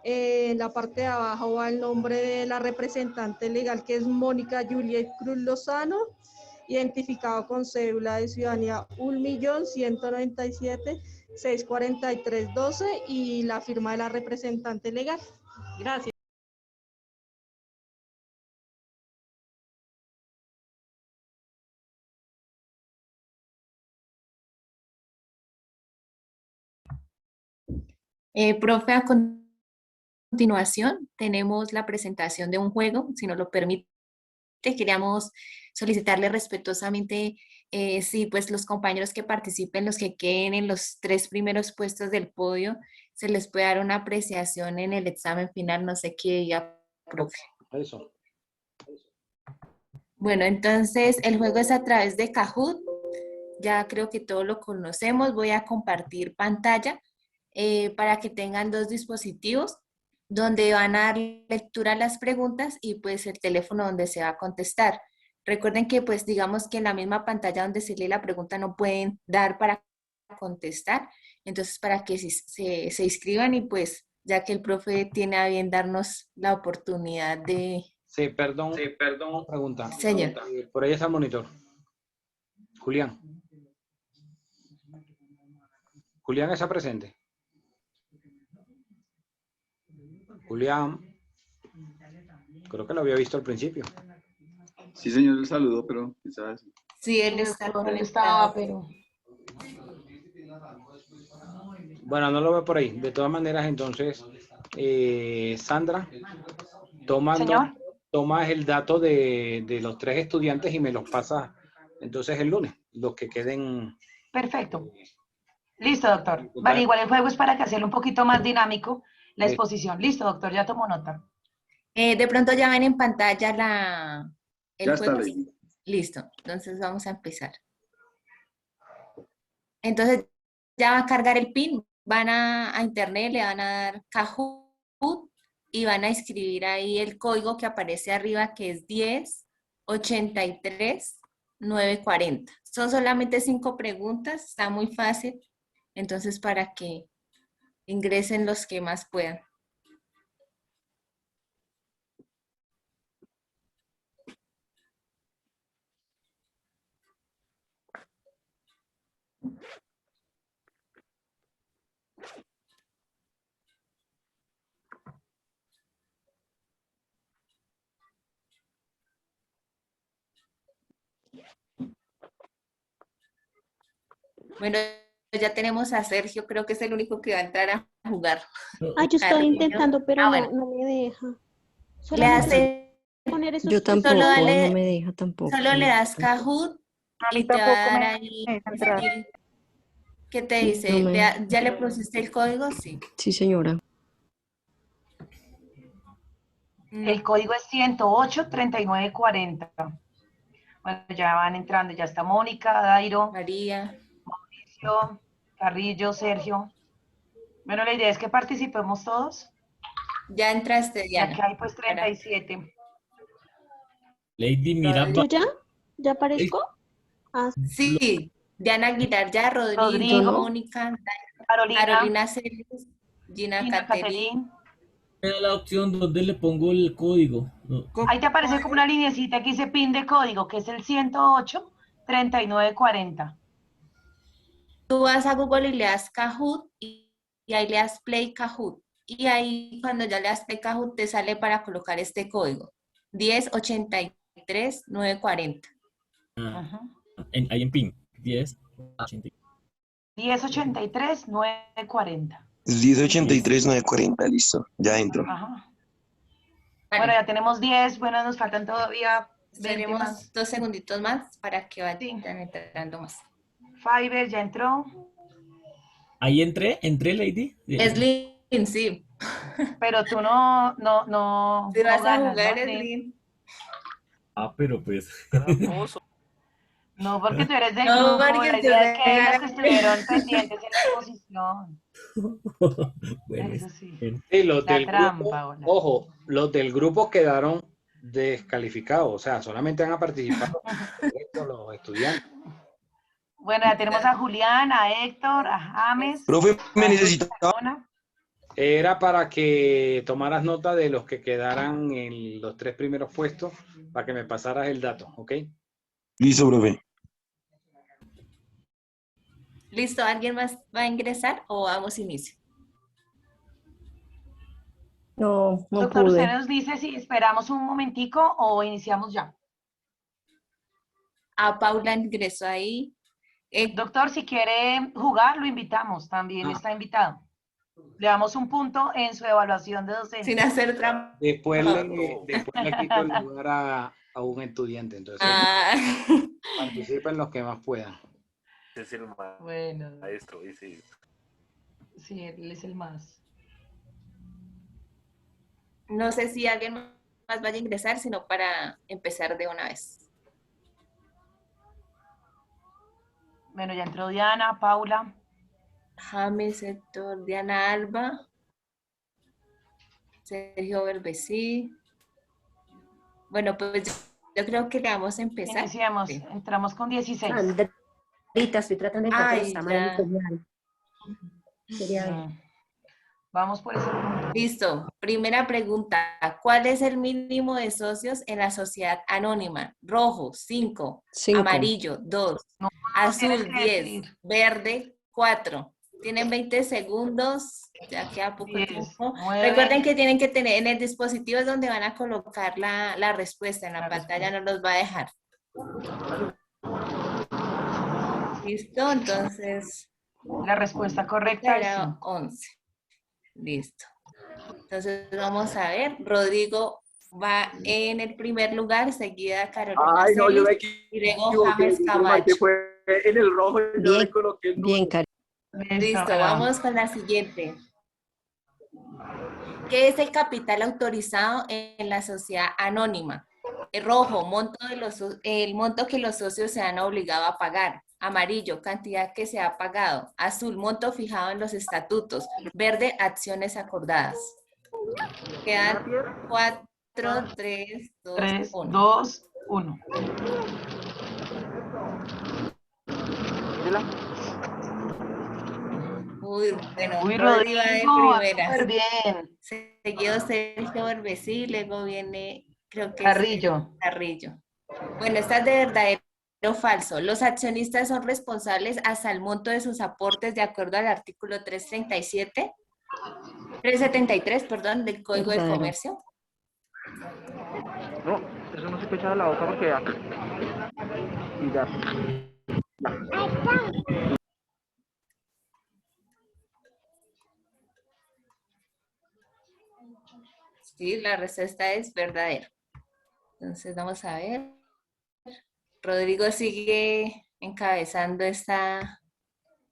En la parte de abajo va el nombre de la representante legal que es Mónica Juliet Cruz Lozano, identificado con cédula de ciudadanía 1.197.643.12 y la firma de la representante legal. Gracias. Profe, a continuación tenemos la presentación de un juego, si nos lo permite. Queríamos solicitarle respetuosamente si pues los compañeros que participen, los que queden en los 3 primeros puestos del podio, se les puede dar una apreciación en el examen final, no sé qué diga, profe. Eso. Bueno, entonces el juego es a través de Kahoot, ya creo que todos lo conocemos, voy a compartir pantalla para que tengan 2 dispositivos donde van a dar lectura a las preguntas y pues el teléfono donde se va a contestar. Recuerden que pues digamos que en la misma pantalla donde se lee la pregunta no pueden dar para contestar, entonces para que se inscriban y pues ya que el profe tiene a bien darnos la oportunidad de... Sí, perdón, pregunta. Señor. Por ahí está el monitor. Julián. Julián está presente. Julián. Creo que lo había visto al principio. Sí, señor, el saludo, pero quizás... Sí, él está Él estaba, pero... Bueno, no lo veo por ahí. De todas maneras, entonces, Sandra, Señor. tomas el dato de los 3 estudiantes y me los pasas entonces el lunes, los que queden. Perfecto. Listo, doctor. Vale, igual el juego es para que hacerlo un poquito más dinámico la exposición. Listo, doctor, ya tomo nota. De pronto ya ven en pantalla el Ya está, juego. Lady. Listo, entonces vamos a empezar. Entonces ya va a cargar el PIN, van a internet, le van a dar Kahoot y van a escribir ahí el código que aparece arriba que es 10.83.940. Son solamente 5 preguntas, está muy fácil, entonces para que ingresen los que más puedan. Bueno, ya tenemos a Sergio, creo que es el único que va a entrar a jugar. Ah, yo estoy Carrillo. intentando, pero bueno. no me deja. Le Solamente hace, poner esos Yo tres tampoco, solo puntos. dale, no me deja tampoco. solo le das Kahoot A mí y te va a tampoco dar me ahí, deja entrar. ¿qué te Sí, dice? no me- ¿Ya le pusiste el código? Sí. Sí, señora. El código es 108-3940. Bueno, ya van entrando, ya está Mónica, Dairo, María, Mauricio, Carrillo, Sergio. Bueno, la idea es que participemos todos, ya entraste, ya Diana. que hay pues 37. Lady, mira, ¿Yo ya? ¿Ya aparezco? Ah, Sí, Diana Aguilar ya, Rodrigo, Rodrigo, Mónica, Carolina, Carolina Celis, Gina Gina Caterín. Caterín. me da la opción donde le pongo el código. No. Ahí te aparece como una linecita que dice pin de código, que es el 108-3940. Tú vas a Google y le das Kahoot y ahí le das Play Kahoot. Y ahí cuando ya le das Play Kahoot te sale para colocar este código. 1083-940. Ajá. Ahí en PIN. 10, 80. 1083-940. 1083-940, listo. Ya entro. Ajá. Bueno, ya tenemos 10. Bueno, nos faltan todavía 20 Tenemos más. 2 segunditos más para que vayan entrando más. Fiverr ya entró. Ahí entré, Lady. Slim, sí. Pero tú no Si vas a ganas, jugar, ¿no? Slim. Ah, pero pues. No, porque tú eres del No, grupo. porque La tú idea es que los eres- que estuvieron pendientes en la exposición. Bueno, Eso sí. Sí, los La del trampa, grupo, hola. ojo, los del grupo quedaron descalificados, o sea, solamente han participado los estudiantes. Bueno, ya tenemos a Julián, a Héctor, a James. Profe, me a necesitaba. Luna. Era para que tomaras nota de los que quedaran en los 3 primeros puestos, para que me pasaras el dato, ¿ok? Listo, profe. ¿Listo? ¿Alguien más va a ingresar o vamos inicio? No, no Doctor, pude. usted nos dice si esperamos un momentico o iniciamos ya. A Paula ingresó ahí. Doctor, si quiere jugar, lo invitamos. También está invitado. Le damos un punto en su evaluación de docente. Sin hacer trampa. Después le quito el lugar a un estudiante, entonces participen los que más puedan. Es el Bueno. maestro, ese. Sí, él es el más. No sé si alguien más vaya a ingresar, sino para empezar de una vez. Bueno, ya entró Diana, Paula. James, Héctor, Diana Alba, Sergio Berbesí. Bueno, pues yo creo que le vamos a empezar. Iniciamos, Sí. entramos con 16. Andrita, estoy tratando de encontrar Ay, esta ya. Sería Vamos por ese punto. Listo. Primera pregunta. ¿Cuál es el mínimo de socios en la sociedad anónima? Rojo, 5. 5. Amarillo, 2. tienes Azul, que 10. decir. Verde, 4. Tienen 20 segundos. Ya queda poco 10, tiempo. 9. Recuerden que tienen que tener en el dispositivo es donde van a colocar la respuesta. En la pantalla no los va a dejar. Listo, entonces. La respuesta correcta es Será 5. 11. Listo. Entonces vamos a ver. Rodrigo va en el primer lugar, seguida Carolina Ay, no, yo me Celis, y luego equivoqué. James Yo Camacho. marqué fue en el rojo y yo le coloqué el bien, Cari. Listo, vamos con la siguiente. ¿Qué es el capital autorizado en la sociedad anónima? El rojo, el monto que los socios se han obligado a pagar. Amarillo, cantidad que se ha pagado. Azul, monto fijado en los estatutos. Verde, acciones acordadas. Quedan 4, 3, 2, 3, 1. 2, 1. Uy, bueno, Uy, Rodrigo va de Rodrigo, primera. súper bien. Seguido Sergio Berbesí, luego viene, creo que Carrillo. es Carrillo. Bueno, esta es de verdadero o falso. Los accionistas son responsables hasta el monto de sus aportes de acuerdo al artículo 373, perdón, del Código de Verdadero. Comercio. No, eso no se puede echar a la boca porque Aguilar. Sí, la respuesta es verdadero. Entonces vamos a ver. Rodrigo sigue encabezando esta...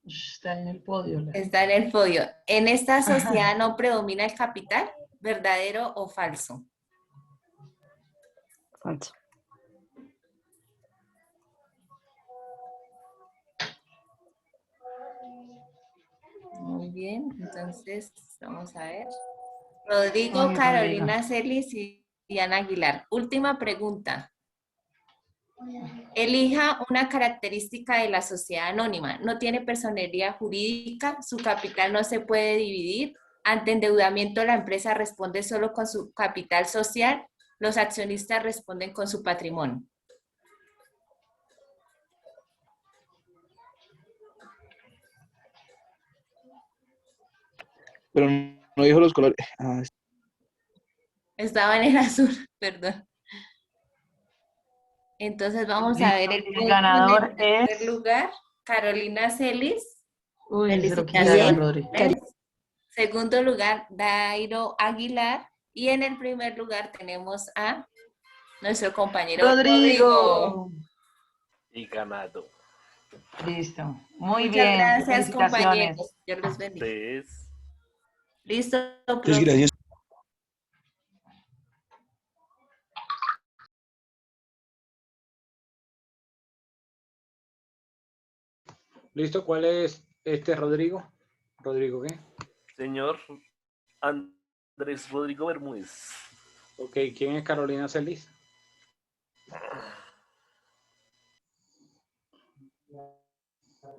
Está en el podio. Está en el podio. ¿En esta sociedad no predomina el capital? ¿Verdadero o falso? Falso. Muy bien, entonces vamos a ver. Rodrigo, Ay, Carolina Rodrigo. Celis y Diana Aguilar. Última pregunta. Elija una característica de la sociedad anónima. No tiene personería jurídica, su capital no se puede dividir. Ante endeudamiento, la empresa responde solo con su capital social. Los accionistas responden con su patrimonio. Pero no dijo los colores. Ah, Estaba en el azul, perdón. Entonces vamos a ver el El ganador en primer es... lugar, Carolina Celis. Uy, se lo quitaron, Rodri. Segundo lugar, Dairo Aguilar. Y en el primer lugar tenemos a nuestro compañero Rodrigo. Y ganado. Listo. Muy Muchas bien. gracias, Felicitaciones. compañeros. Dios los bendiga. Entonces, Listo, Muchas profe. gracias. ¿Listo? ¿Cuál es Rodrigo? ¿Rodrigo qué? señor Andrés Rodrigo Bermúdez. Ok, ¿quién es Carolina Celis?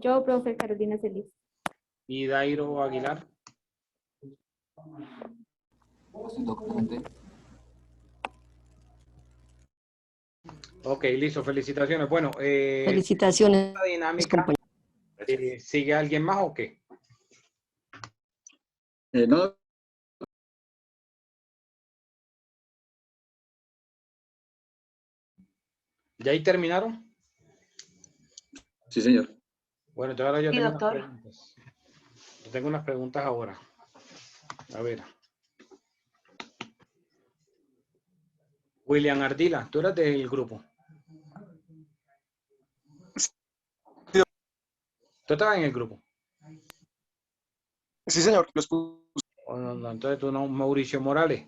Yo, profe Carolina Celis. ¿Y Dairo Aguilar? Ok, listo, felicitaciones. Bueno, Felicitaciones, esta dinámica, compañero. ¿sigue alguien más o qué? No, ¿Ya ahí terminaron? sí, señor. Bueno, entonces ahora yo Sí, tengo doctor. unas preguntas. Yo tengo unas preguntas ahora. A ver. William Ardila, tú eras del grupo. ¿Tú estabas en el grupo? Sí, señor, los puse. Oh, no, entonces tú no, Mauricio Morales.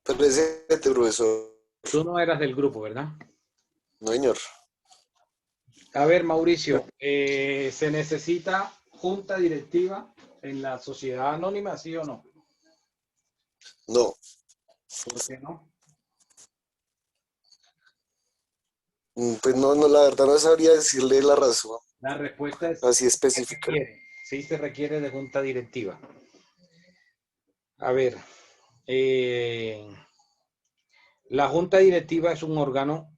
Presente, profesor. Tú no eras del grupo, ¿verdad? No, señor. A ver, Mauricio, ¿se necesita junta directiva en la sociedad anónima, sí o no? No. ¿Por qué no? Pues no, la verdad no sabría decirle la razón. La respuesta es Así específica. sí se requiere de junta directiva. A ver, la junta directiva es un órgano.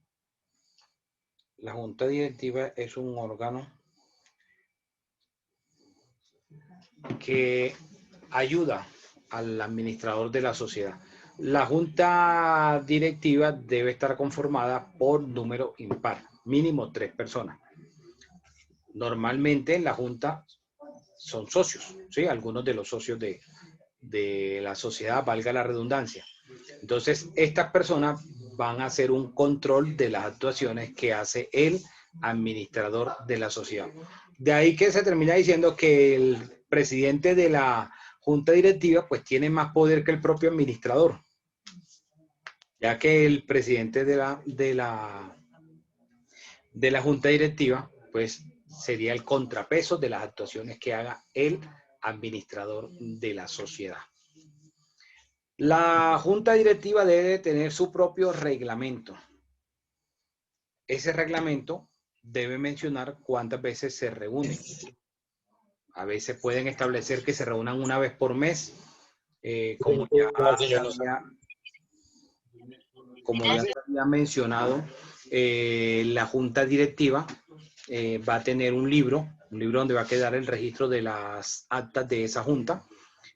La junta directiva es un órgano que ayuda al administrador de la sociedad. La junta directiva debe estar conformada por número impar, mínimo 3 personas. Normalmente en la junta son socios, ¿sí? Algunos de los socios de la sociedad, valga la redundancia. Entonces, estas personas van a hacer un control de las actuaciones que hace el administrador de la sociedad. De ahí que se termina diciendo que el presidente de la junta directiva pues tiene más poder que el propio administrador, ya que el presidente de la junta directiva pues sería el contrapeso de las actuaciones que haga el administrador de la sociedad. La junta directiva debe tener su propio reglamento. Ese reglamento debe mencionar cuántas veces se reúnen. A veces pueden establecer que se reúnan una vez por mes, como ya se había mencionado, la junta directiva va a tener un libro donde va a quedar el registro de las actas de esa junta.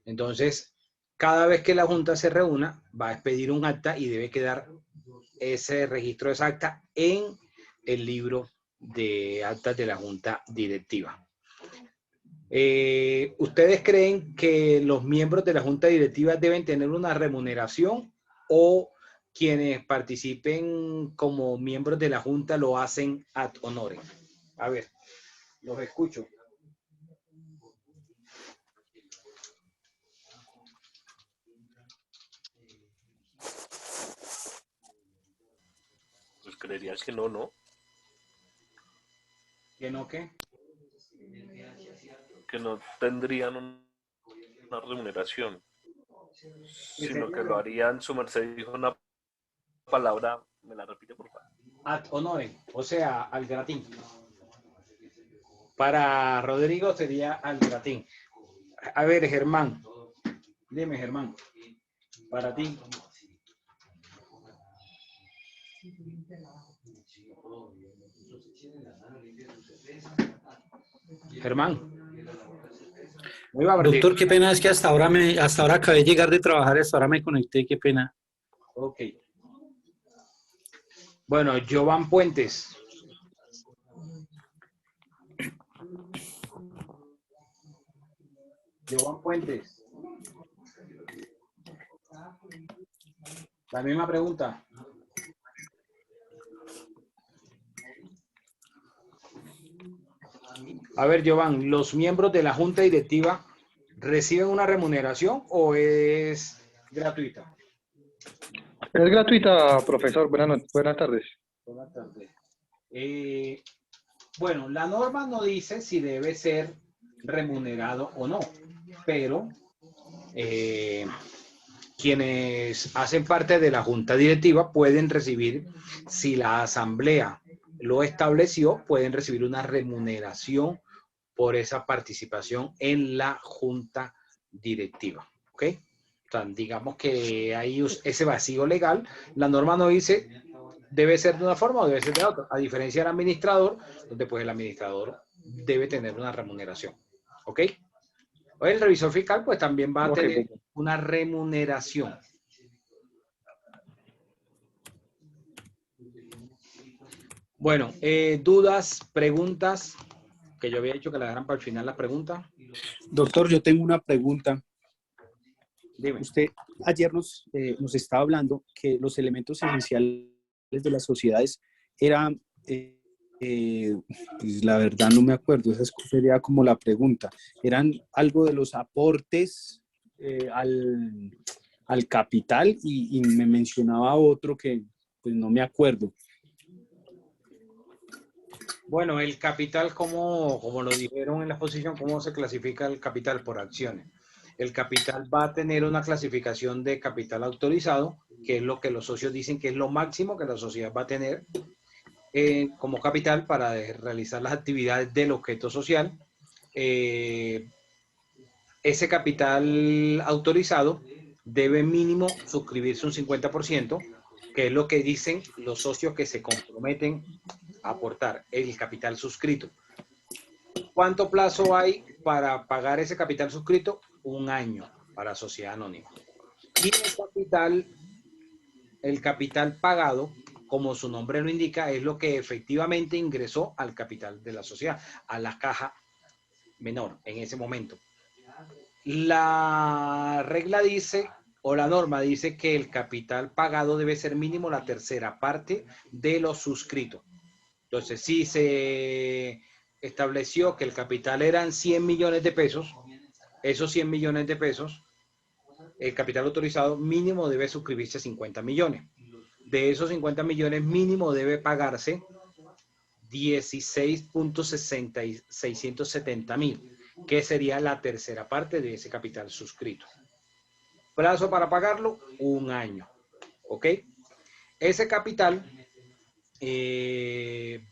Entonces, cada vez que la junta se reúna, va a expedir un acta y debe quedar ese registro de esa acta en el libro de actas de la junta directiva. ¿Ustedes creen que los miembros de la junta directiva deben tener una remuneración o quienes participen como miembros de la junta lo hacen ad honorem? A ver, los escucho. Pues creería que no, ¿no? ¿Que no qué? Que no tendrían una remuneración, sino que lo harían, su merced dijo una palabra, ¿me la repite por favor? Ad honorem, o sea, al gratín. Para Rodrigo sería al gratín. A ver, Germán. Dime, Germán. Para ti. Germán. Doctor, qué pena, es que hasta ahora acabé de llegar de trabajar, hasta ahora me conecté, qué pena. Ok. Bueno, Jovan Puentes. Jovan Puentes. La misma pregunta. A ver, Jovan, ¿los miembros de la junta directiva reciben una remuneración o es gratuita? Es gratuita, profesor. Buenas tardes. Buenas tardes. Bueno, la norma no dice si debe ser remunerado o no, pero quienes hacen parte de la junta directiva pueden recibir, si la asamblea lo estableció, pueden recibir una remuneración por esa participación en la junta directiva. ¿Ok? O sea, digamos que hay ese vacío legal. La norma no dice debe ser de una forma o debe ser de otra. A diferencia del administrador, donde pues el administrador debe tener una remuneración. ¿Ok? O el revisor fiscal pues también va a tener una remuneración. Bueno, dudas, preguntas, que yo había dicho que la dejaran para el final las preguntas. Doctor, yo tengo una pregunta. Dime. Usted ayer nos estaba hablando que los elementos esenciales de las sociedades eran, pues la verdad no me acuerdo, esa sería como la pregunta, eran algo de los aportes al capital y me mencionaba otro que pues no me acuerdo. Bueno, el capital, como lo dijeron en la exposición, ¿cómo se clasifica el capital? Por acciones. El capital va a tener una clasificación de capital autorizado, que es lo que los socios dicen que es lo máximo que la sociedad va a tener como capital para realizar las actividades del objeto social. Ese capital autorizado debe mínimo suscribirse un 50%, que es lo que dicen los socios que se comprometen a aportar, el capital suscrito. ¿Cuánto plazo hay para pagar ese capital suscrito? 1 año para sociedad anónima. Y el capital pagado, como su nombre lo indica, es lo que efectivamente ingresó al capital de la sociedad, a la caja menor en ese momento. La regla dice, o la norma dice que el capital pagado debe ser mínimo la tercera parte de lo suscrito. Entonces, si se estableció que el capital eran 100 millones de pesos, esos 100 millones de pesos, el capital autorizado mínimo debe suscribirse a 50 millones. De esos 50 millones mínimo debe pagarse 16.670.000, que sería la tercera parte de ese capital suscrito. Plazo para pagarlo, 1 año. ¿Ok? Ese capital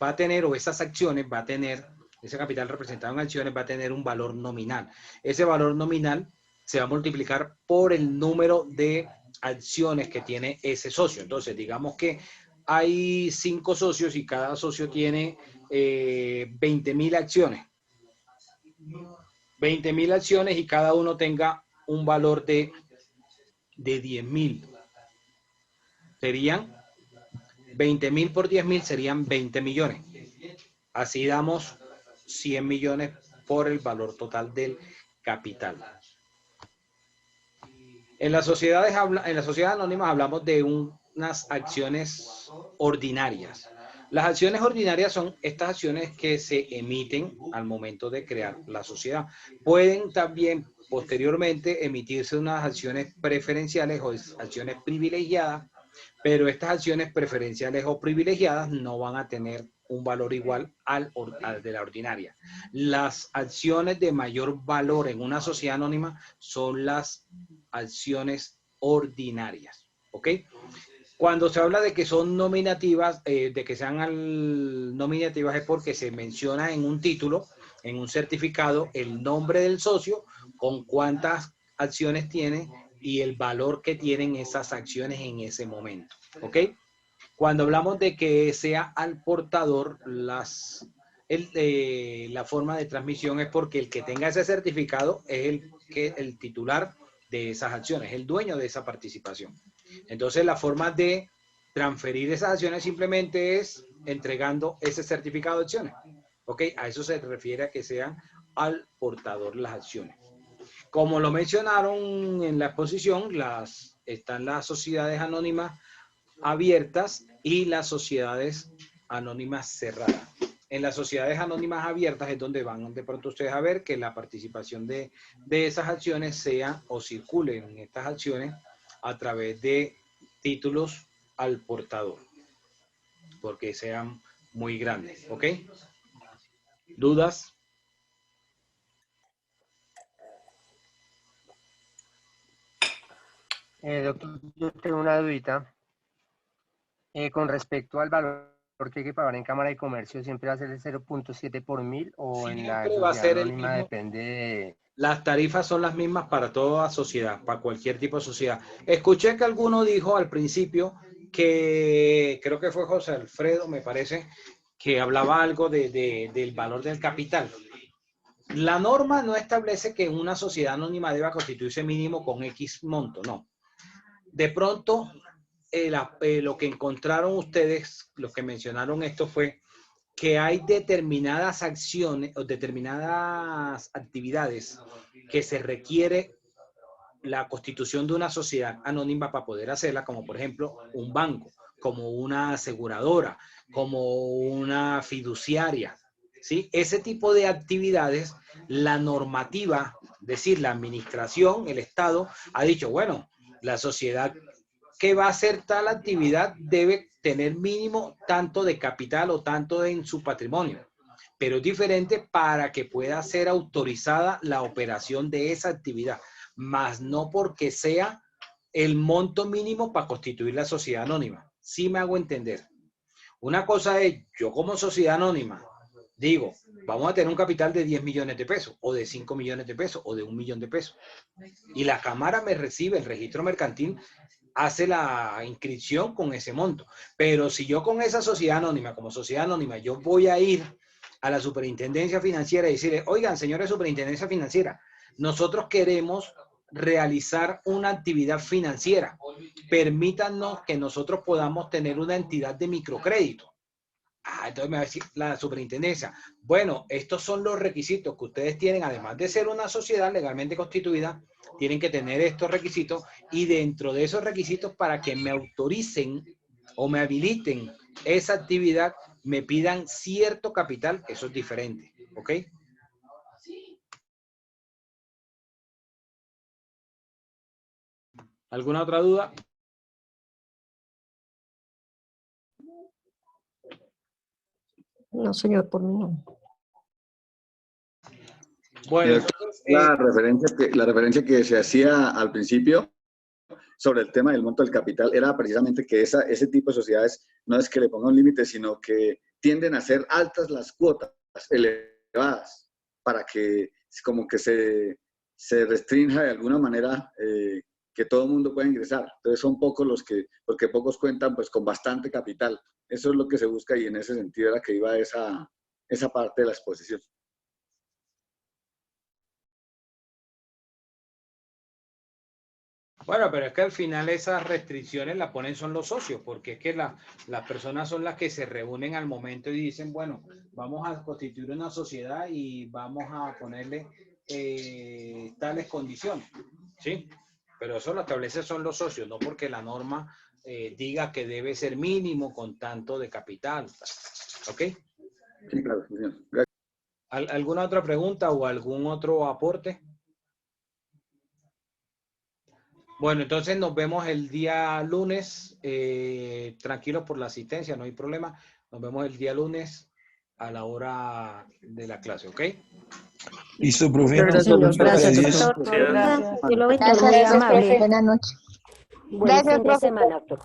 va a tener, o esas acciones va a tener, ese capital representado en acciones va a tener un valor nominal. Ese valor nominal se va a multiplicar por el número de acciones que tiene ese socio. Entonces, digamos que hay 5 socios y cada socio tiene 20.000 acciones. 20.000 acciones y cada uno tenga un valor de 10.000. Serían 20.000 por 10.000 serían 20 millones. Así damos 100 millones por el valor total del capital. En las sociedades anónimas hablamos de unas acciones ordinarias. Las acciones ordinarias son estas acciones que se emiten al momento de crear la sociedad. Pueden también posteriormente emitirse unas acciones preferenciales o acciones privilegiadas, pero estas acciones preferenciales o privilegiadas no van a tener un valor igual al de la ordinaria. Las acciones de mayor valor en una sociedad anónima son las acciones ordinarias, ¿ok? Cuando se habla de que son nominativas, de que sean nominativas, es porque se menciona en un título, en un certificado, el nombre del socio, con cuántas acciones tiene y el valor que tienen esas acciones en ese momento, ¿ok? Cuando hablamos de que sea al portador, la forma de transmisión es porque el que tenga ese certificado es el titular de esas acciones, el dueño de esa participación. Entonces, la forma de transferir esas acciones simplemente es entregando ese certificado de acciones. ¿Ok? A eso se refiere a que sean al portador las acciones. Como lo mencionaron en la exposición, están las sociedades anónimas abiertas y las sociedades anónimas cerradas. En las sociedades anónimas abiertas es donde van de pronto ustedes a ver que la participación de esas acciones sea o circulen en estas acciones a través de títulos al portador, porque sean muy grandes, ¿ok? ¿Dudas? Doctor, yo tengo una dudita. Con respecto al valor que hay que pagar en Cámara de Comercio, ¿siempre va a ser el 0.7 por 1000 o en la Siempre va a sociedad ser el anónima mismo. depende de... Las tarifas son las mismas para toda sociedad, para cualquier tipo de sociedad. Escuché que alguno dijo al principio que, creo que fue José Alfredo, me parece, que hablaba algo del valor del capital. La norma no establece que una sociedad anónima deba constituirse mínimo con X monto, no. De pronto, lo que encontraron ustedes, los que mencionaron esto fue que hay determinadas acciones o determinadas actividades que se requiere la constitución de una sociedad anónima para poder hacerla, como por ejemplo un banco, como una aseguradora, como una fiduciaria, ¿sí? Ese tipo de actividades, la normativa, es decir, la administración, el Estado, ha dicho, bueno, la sociedad que va a hacer tal actividad debe tener mínimo tanto de capital o tanto en su patrimonio, pero es diferente para que pueda ser autorizada la operación de esa actividad, más no porque sea el monto mínimo para constituir la sociedad anónima. Sí me hago entender. Una cosa es, yo como sociedad anónima, digo, vamos a tener un capital de 10 millones de pesos, o de 5 millones de pesos, o de 1 millón de pesos. Y la Cámara me recibe, el registro mercantil hace la inscripción con ese monto. Pero si yo con esa sociedad anónima, como sociedad anónima, yo voy a ir a la superintendencia financiera y decirle, oigan, señores superintendencia financiera, nosotros queremos realizar una actividad financiera. Permítanos que nosotros podamos tener una entidad de microcrédito. Entonces me va a decir la superintendencia, bueno, estos son los requisitos que ustedes tienen, además de ser una sociedad legalmente constituida, tienen que tener estos requisitos y dentro de esos requisitos para que me autoricen o me habiliten esa actividad, me pidan cierto capital, eso es diferente, ¿ok? ¿Alguna otra duda? No, señor, por mí no. Bueno, la referencia que se hacía al principio sobre el tema del monto del capital era precisamente que ese tipo de sociedades no es que le ponga un límite, sino que tienden a ser altas las cuotas, elevadas, para que como que se restrinja de alguna manera que todo el mundo pueda ingresar. Entonces son pocos porque pocos cuentan pues con bastante capital. Eso es lo que se busca y en ese sentido era que iba esa parte de la exposición. Bueno, pero es que al final esas restricciones las ponen son los socios, porque es que las personas son las que se reúnen al momento y dicen, bueno, vamos a constituir una sociedad y vamos a ponerle tales condiciones, ¿sí? Pero eso lo establece son los socios, no porque la norma diga que debe ser mínimo con tanto de capital, ¿ok? Sí, claro, señor. Gracias. ¿Alguna otra pregunta o algún otro aporte? Bueno, entonces nos vemos el día lunes. Tranquilos por la asistencia, no hay problema. Nos vemos el día lunes a la hora de la clase, ¿ok? Listo, profe. Gracias, señor. Gracias, Gracias. doctor. Dios lo bendiga, Gracias, muy profe. amable. Buenas noches. Buen Gracias, fin de profe. semana, doctor.